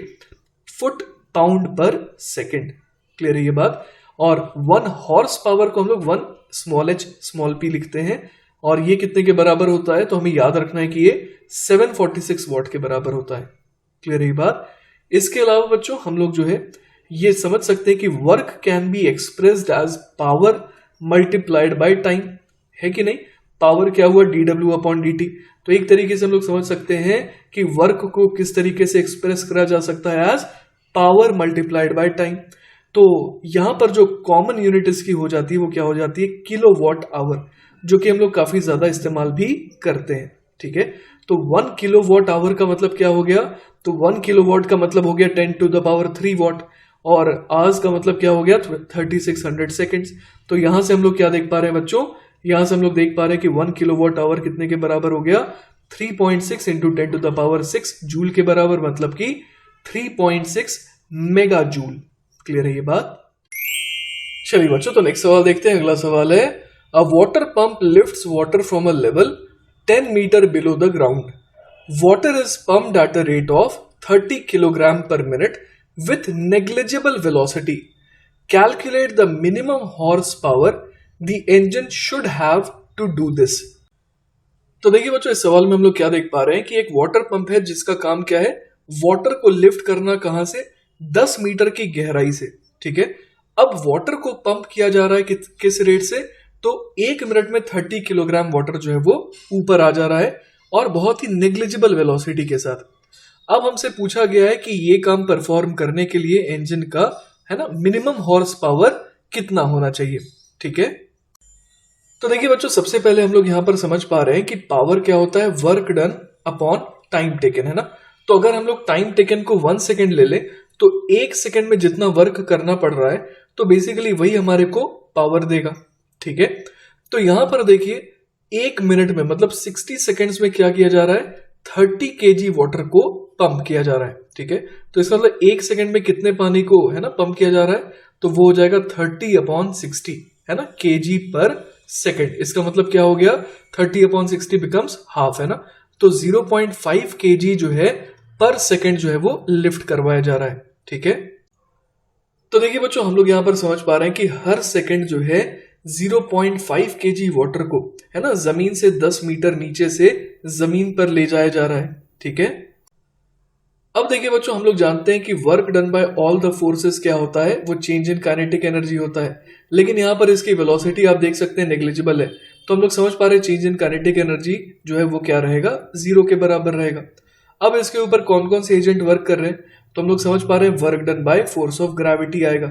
फुट पाउंड पर सेकेंड। क्लियर है ये बात? और 1 हॉर्स पावर को हम लोग 1 स्मॉल h स्मॉल p लिखते हैं, और ये कितने के बराबर होता है? तो हमें याद रखना है कि ये 746 वॉट के बराबर होता है। क्लियर है ये बात? इसके अलावा बच्चों हम लोग जो है ये समझ सकते हैं कि work can be expressed as power multiplied by time, है कि नहीं? पावर क्या हुआ? dW upon dt। तो एक तरीके से हम लोग समझ सकते हैं कि वर्क को किस तरीके से एक्सप्रेस करा जा सकता है? As power multiplied by time. तो यहां पर जो कॉमन यूनिट इसकी हो जाती है वो क्या हो जाती है? किलो वॉट आवर, जो कि हम लोग काफी ज्यादा इस्तेमाल भी करते हैं। ठीक है, तो 1 किलो वॉट आवर का मतलब क्या हो गया? तो 1 किलो वॉट का मतलब हो गया 10 टू द पावर 3 वॉट, और आवर्स का मतलब क्या हो गया? 3600 सेकेंड्स। तो यहां से हम लोग क्या देख पा रहे हैं बच्चों? यहां से हम लोग देख पा रहे हैं कि 1 किलो वॉट आवर कितने के बराबर हो गया? 3.6 into 10 to the power 6 joule के बराबर, मतलब कि 3.6 मेगा जूल। क्लियर है ये बात? चलिए बच्चों, तो नेक्स्ट सवाल देखते हैं। अगला सवाल है, a water pump lifts water from a level 10 metre below the ground. Water is pumped at a rate of 30 kilogram per minute with negligible velocity. Calculate the minimum horsepower the engine should have to do this. तो देखिए बच्चों, इस सवाल में हम लोग क्या देख पा रहे हैं कि एक वाटर पंप है जिसका काम क्या है? वाटर को लिफ्ट करना। कहां से? 10 मीटर की गहराई से। ठीक है, अब वाटर को पंप किया जा रहा है किस रेट से? तो 1 मिनट में 30 किलोग्राम वाटर जो है वो ऊपर आ जा रहा है, और बहुत ही नेग्लिजिबल वेलोसिटी के साथ। अब हमसे पूछा गया है कि ये काम परफॉर्म करने के लिए इंजन का, है ना, मिनिमम हॉर्स पावर कितना होना चाहिए। ठीक है, तो देखिए बच्चों, सबसे पहले हम लोग यहां पर समझ पा रहे हैं कि पावर क्या होता है? Work done upon time taken, है ना। तो अगर हम लोग टाइम टेकन को 1 सेकेंड ले ले, तो 1 सेकेंड में जितना वर्क करना पड़ रहा है, तो बेसिकली वही हमारे को पावर देगा। ठीक है, तो यहां पर देखिए 1 मिनट में, मतलब 60 सेकेंड्स में क्या किया जा रहा है? 30 केजी वाटर को पंप किया जा रहा है। ठीक है, तो इसका मतलब 1 सेकेंड में कितने पानी को, है ना, पंप किया जा रहा है? तो वो हो जाएगा 30 अपॉन 60, है ना, केजी पर सेकेंड। इसका मतलब क्या हो गया? 30 अपॉन 60 बिकम्स हाफ, है ना। तो 0.5 केजी जो है पर सेकेंड जो है वो लिफ्ट करवाया जा रहा है। ठीक है, तो देखिए बच्चों, हम लोग यहां पर समझ पा रहे हैं कि हर सेकेंड जो है 0.5 केजी वाटर को, है ना, जमीन से 10 मीटर नीचे से जमीन पर ले जाया जा रहा है। ठीक है, अब देखिए बच्चों, हम लोग जानते हैं कि work done bye all the forces क्या होता है? वो चेंज इन काइनेटिक एनर्जी होता है, लेकिन यहां पर इसकी वेलोसिटी आप देख सकते हैं नेग्लिजिबल है। तो हम लोग समझ पा रहे हैं चेंज इन काइनेटिक एनर्जी जो है वो क्या रहेगा? 0 के बराबर रहेगा। अब इसके ऊपर कौन कौन से एजेंट वर्क कर रहे हैं? तो हम लोग समझ पा रहे हैं work done by force of gravity आएगा,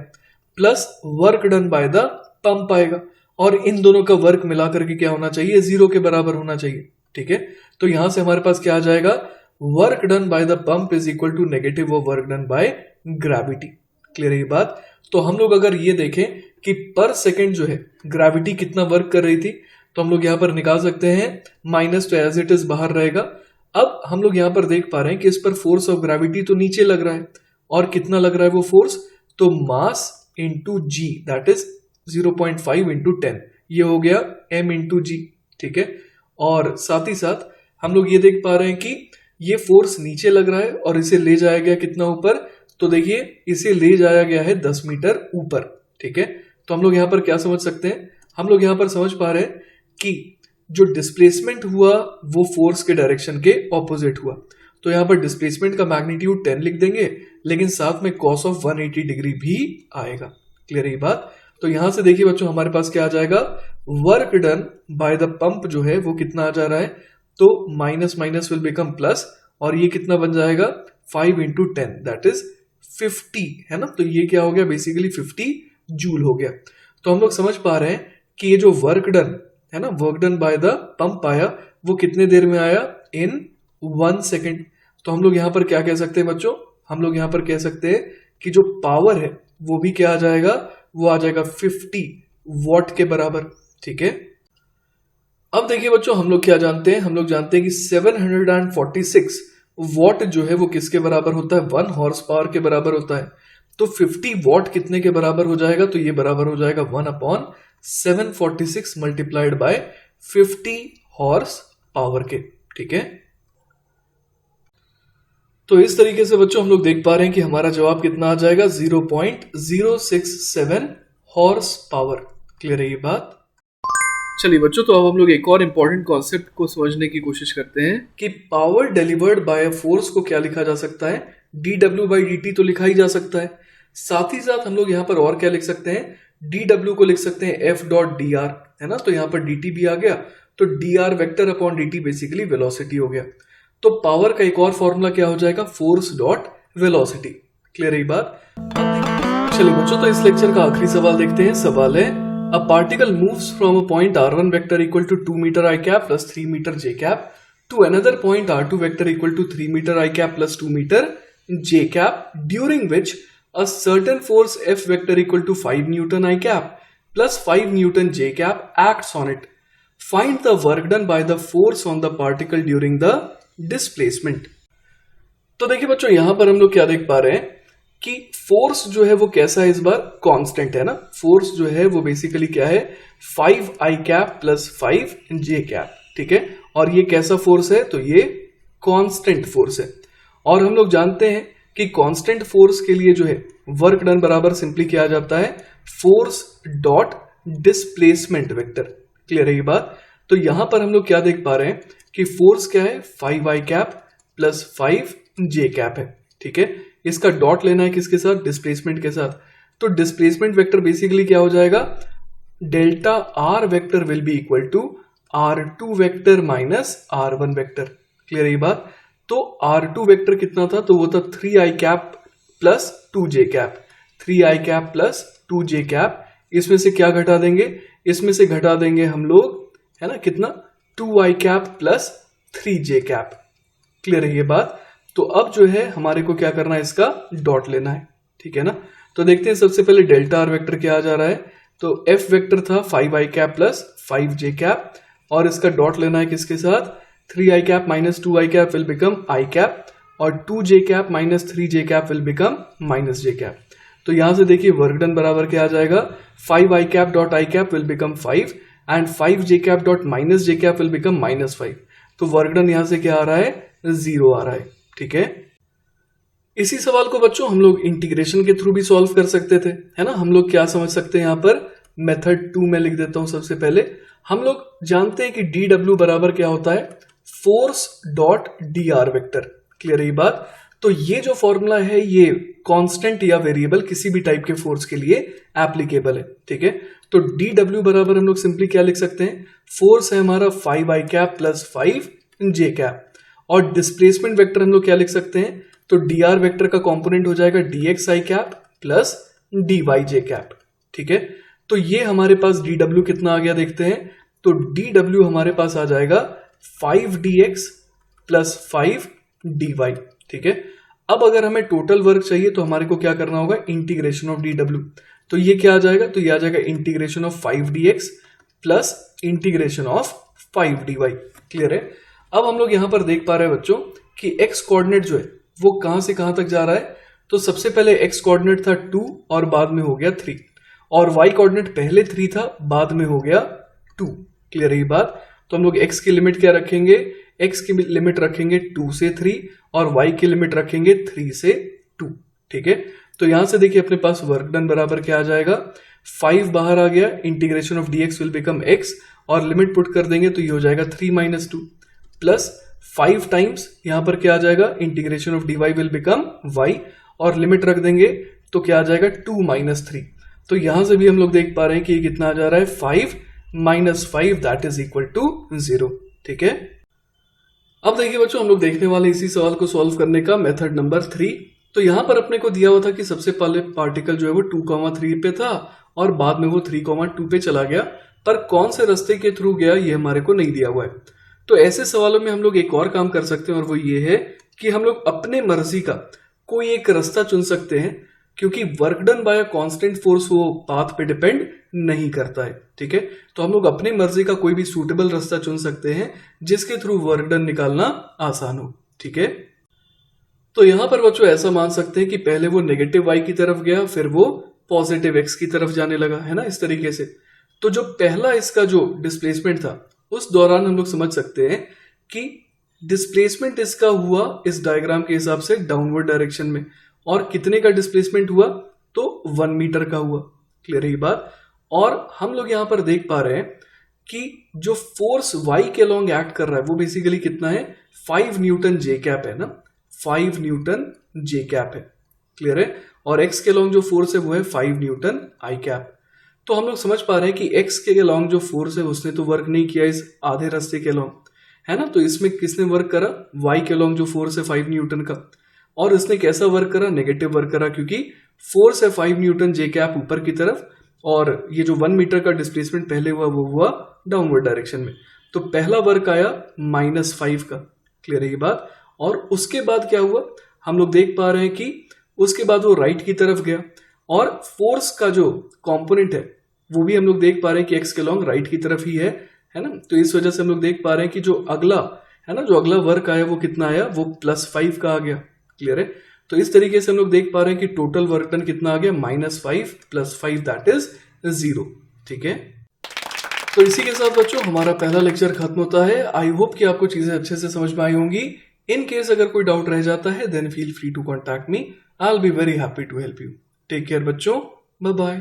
plus work done by the pump आएगा, और इन दोनों का वर्क मिला करके क्या होना चाहिए? 0 के बराबर होना चाहिए। ठीक है, तो यहां से हमारे पास क्या आ जाएगा? Work done by the pump is equal to negative of work done by gravity. Clear है ये बात? तो हम लोग अगर ये देखें कि पर सेकेंड जो है ग्रेविटी कितना वर्क कर रही थी, तो हम लोग यहाँ पर निकाल सकते हैं, माइनस तो एज इट इज बाहर रहेगा। अब हम लोग यहाँ पर देख पा रहे हैं कि इस पर फोर्स ऑफ ग्रेविटी तो नीचे लग रहा है, और कितना लग रहा है वो फोर्स, तो mass into G, that is 0.5 into 10, ये हो गया m इंटू जी। ठीक है, और साथ ही साथ हम लोग ये देख पा रहे हैं कि ये फोर्स नीचे लग रहा है और इसे ले जाया गया कितना ऊपर, तो देखिए इसे ले जाया गया है 10 मीटर ऊपर। ठीक है, तो हम लोग यहाँ पर क्या समझ सकते हैं, हम लोग यहाँ पर समझ पा रहे हैं कि जो डिस्प्लेसमेंट हुआ वो फोर्स के डायरेक्शन के ऑपोजिट हुआ। तो यहाँ पर डिस्प्लेसमेंट का मैग्नीट्यूड 10 लिख देंगे, लेकिन साथ में cos ऑफ 180 डिग्री भी आएगा। क्लियर है ये बात? तो यहां से देखिए बच्चों हमारे पास क्या आ जाएगा, work done by the pump जो है वो कितना आ जा रहा है, तो minus minus will become plus, और ये कितना बन जाएगा 5 इंटू 10 दैट इज 50, है ना। तो ये क्या हो गया, बेसिकली 50 जूल हो गया। तो हम लोग समझ पा रहे हैं कि ये जो वर्क डन है ना, work done by the pump आया, वो कितने देर में आया, इन 1 सेकेंड। तो हम लोग यहाँ पर क्या कह सकते हैं बच्चों, हम लोग यहाँ पर कह सकते हैं कि जो पावर है वो भी क्या आ जाएगा, वो आ जाएगा 50 वॉट के बराबर। ठीक है, अब देखिए बच्चों हम लोग क्या जानते हैं, हम लोग जानते हैं कि 746 वॉट जो है वो किसके बराबर होता है, 1 हॉर्स पावर के बराबर होता है। तो 50 वॉट कितने के बराबर हो जाएगा, तो ये बराबर हो जाएगा 1/746 मल्टीप्लाइड बाय 50 हॉर्स पावर के। ठीक है, तो इस तरीके से बच्चों हम लोग देख पा रहे हैं कि हमारा जवाब कितना आ जाएगा, 0.067 हॉर्स पावर। क्लियर है ये बात? चलिए बच्चों, तो अब हम लोग एक और इंपॉर्टेंट कॉन्सेप्ट को समझने की कोशिश करते हैं कि power delivered by a force को क्या लिखा जा सकता है, dw/dt तो लिखा ही जा सकता है। साथ ही साथ हम लोग यहाँ पर और क्या लिख सकते हैं, dw को लिख सकते हैं f.dr, है ना। तो यहाँ पर dt भी आ गया, तो dr vector upon dt basically velocity हो गया। तो पावर का एक और फॉर्मूला क्या हो जाएगा, फोर्स डॉट वेलोसिटी। क्लियर है ये बात? चलिए बच्चों, तो इस लेक्चर का आखिरी सवाल देखते हैं। सवाल है, a particle moves from a point r1 vector equal to 2 metre i cap plus 3 metre j cap to another point r2 vector equal to 3 metre i cap plus 2 metre j cap during which a certain force F vector equal to 5 Newton I cap plus 5 Newton J cap acts on it. Find the work done by the force on the particle during the displacement. तो देखिए बच्चों यहां पर हम लोग क्या देख पा रहे हैं कि फोर्स जो है वो कैसा है, इस बार कांस्टेंट है ना। फोर्स जो है वो बेसिकली क्या है, 5I cap plus 5 J cap. ठीक है, और ये कैसा फोर्स है, तो ये कांस्टेंट फोर्स है। और हम लोग जानते हैं कि कांस्टेंट फोर्स के लिए जो है वर्क डन बराबर सिंपली किया जाता है force dot displacement vector. Clear है ये बात? तो यहां पर हम लोग क्या देख पा रहे हैं कि फोर्स क्या है, 5I cap plus 5 J cap है। ठीक है, इसका डॉट लेना है किसके साथ, डिस्प्लेसमेंट के साथ। तो डिस्प्लेसमेंट वेक्टर बेसिकली क्या हो जाएगा, delta R vector will be equal to R2 vector minus R1 vector. Clear है ये बात? तो R2 वेक्टर कितना था, तो वो था 3I cap plus 2J cap, 3I cap plus 2J cap. इसमें से क्या घटा देंगे, इसमें से घटा देंगे हम लोग, है ना, कितना, 2I cap plus 3J cap. Clear है ये बात? तो अब जो है हमारे को क्या करना है, इसका डॉट लेना है। ठीक है ना, तो देखते हैं सबसे पहले डेल्टा R वेक्टर क्या आ जा रहा है, तो F वेक्टर था 5I cap plus 5J cap, और इसका डॉट लेना है किसके साथ, 3I cap minus 2I cap will become I cap, और 2J cap minus 3J cap will become minus J cap. तो यहां से देखिए वर्क डन बराबर क्या आ जाएगा, 5I cap dot I cap will become 5 and 5J cap dot minus J cap will become minus 5। तो वर्क डन यहां से क्या आ रहा है, 0 आ रहा है। ठीक है, इसी सवाल को बच्चों हम लोग इंटीग्रेशन के थ्रू भी सॉल्व कर सकते थे, है ना। हम लोग क्या समझ सकते हैं, यहां पर मेथड 2 में लिख देता हूं। सबसे पहले हम लोग जानते हैं कि dw बराबर क्या होता है, force dot dr vector. Clear है ये बात? तो ये जो फॉर्मूला है ये कांस्टेंट या वेरिएबल किसी भी टाइप के फोर्स के लिए एप्लीकेबल है। ठीक है, तो dw बराबर हम लोग सिंपली क्या लिख सकते हैं, फोर्स है हमारा 5I cap plus 5 J cap, और डिस्प्लेसमेंट वेक्टर हम लोग क्या लिख सकते हैं, तो dr वेक्टर का कंपोनेंट हो जाएगा dxi cap plus dyj cap. ठीक है, तो ये हमारे पास dw कितना आ गया देखते हैं, तो dw हमारे पास आ जाएगा 5dx प्लस 5dy। ठीक है, अब अगर हमें टोटल वर्क चाहिए तो हमारे को क्या करना होगा, इंटीग्रेशन ऑफ dw। तो ये क्या आ जाएगा, तो ये आ जाएगा integration of 5dx plus integration of 5dy। Clear है। अब हम लोग यहां पर देख पा रहे हैं बच्चों कि x कोऑर्डिनेट जो है वो कहां से कहां तक जा रहा है। तो सबसे पहले x कोऑर्डिनेट था 2 और बाद में हो गया 3, और y कोऑर्डिनेट पहले 3 था बाद में हो गया 2। क्लियर है ये बात। तो हम लोग x की लिमिट क्या रखेंगे, x की लिमिट रखेंगे 2 से 3 और y की लिमिट रखेंगे 3 से 2। ठीक है। तो यहां से देखिए अपने पास वर्क डन बराबर क्या आ जाएगा, 5 बाहर आ गया, integration of dx will become x और लिमिट पुट कर देंगे तो ये हो जाएगा 3 माइनस 2 प्लस 5 टाइम्स यहां पर क्या आ जाएगा, integration of dy will become y और लिमिट रख देंगे तो क्या आ जाएगा 2 माइनस 3। तो यहां से भी हम लोग देख पा रहे हैं कि ये कितना आ जा रहा है 5 minus 5 that is equal to 0। ठीक है। अब देखिए बच्चों हम लोग देखने वाले इसी सवाल को सॉल्व करने का मेथड नंबर 3। तो यहां पर अपने को दिया हुआ था कि सबसे पहले पार्टिकल जो है वो 2,3 पे था और बाद में वो 3,2 पे चला गया, पर कौन से रास्ते के थ्रू गया ये हमारे को नहीं दिया हुआ है। तो ऐसे सवालों में हम लोग एक और काम कर सकते हैं और वो ये है कि हम लोग अपने मर्जी का कोई एक रास्ता चुन सकते हैं, क्योंकि work done by a constant force वो पाथ पे डिपेंड नहीं करता है। ठीक है। तो हम लोग अपनी मर्जी का कोई भी सूटेबल रास्ता चुन सकते हैं जिसके थ्रू वर्क डन निकालना आसान हो। ठीक है। तो यहां पर बच्चों ऐसा मान सकते हैं कि पहले वो नेगेटिव y की तरफ गया, फिर वो पॉजिटिव x की तरफ जाने लगा, है ना, इस तरीके से। तो जो पहला इसका जो डिस्प्लेसमेंट था उस दौरान हम लोग समझ सकते हैं कि डिस्प्लेसमेंट इसका हुआ इस डायग्राम के हिसाब से डाउनवर्ड डायरेक्शन में, और कितने का डिस्प्लेसमेंट हुआ, तो 1 मीटर का हुआ। क्लियर है ये बात। और हम लोग यहां पर देख पा रहे हैं कि जो फोर्स y के अलोंग एक्ट कर रहा है वो बेसिकली कितना है, 5 न्यूटन जे कैप है ना, 5 न्यूटन जे कैप है। क्लियर है। और x के अलोंग जो फोर्स है वो है 5 न्यूटन आई कैप। तो हम लोग समझ पा रहे हैं कि x के अलोंग जो फोर्स है उसने तो वर्क नहीं किया इस आधे रास्ते के अलोंग, है ना। तो इसमें किसने वर्क करा, y के अलोंग जो फोर्स है 5 न्यूटन का, और इसने कैसा वर्क करा, नेगेटिव वर्क करा, क्योंकि फोर्स है 5 न्यूटन जे कैप ऊपर की तरफ, और ये जो 1 मीटर का डिस्प्लेसमेंट पहले हुआ वो हुआ डाउनवर्ड डायरेक्शन में। तो पहला वर्क आया -5 का। क्लियर है ये बात। और उसके बाद क्या हुआ, हम लोग देख पा रहे हैं कि उसके बाद वो राइट की तरफ गया, और फोर्स का जो कंपोनेंट है वो भी हम लोग देख पा रहे हैं कि एक्स के लॉन्ग राइट की तरफ ही है ना। तो इस वजह से हम लोग देख पा रहे हैं कि जो अगला है ना, जो अगला वर्क आया वो कितना आया, वो +5 का आ गया। क्लियर है। तो इस तरीके से हम लोग देख पा रहे हैं कि टोटल वर्क डन कितना आ गया, -5 + 5 दैट इज 0। ठीक है। तो इसी के साथ बच्चों हमारा पहला लेक्चर खत्म होता है। आई होप कि आपको चीजें अच्छे से समझ में आई होंगी। इन केस अगर कोई डाउट रह जाता है then feel free to contact me, I will be very happy to help you. Take care बच्चों, बाय बाय।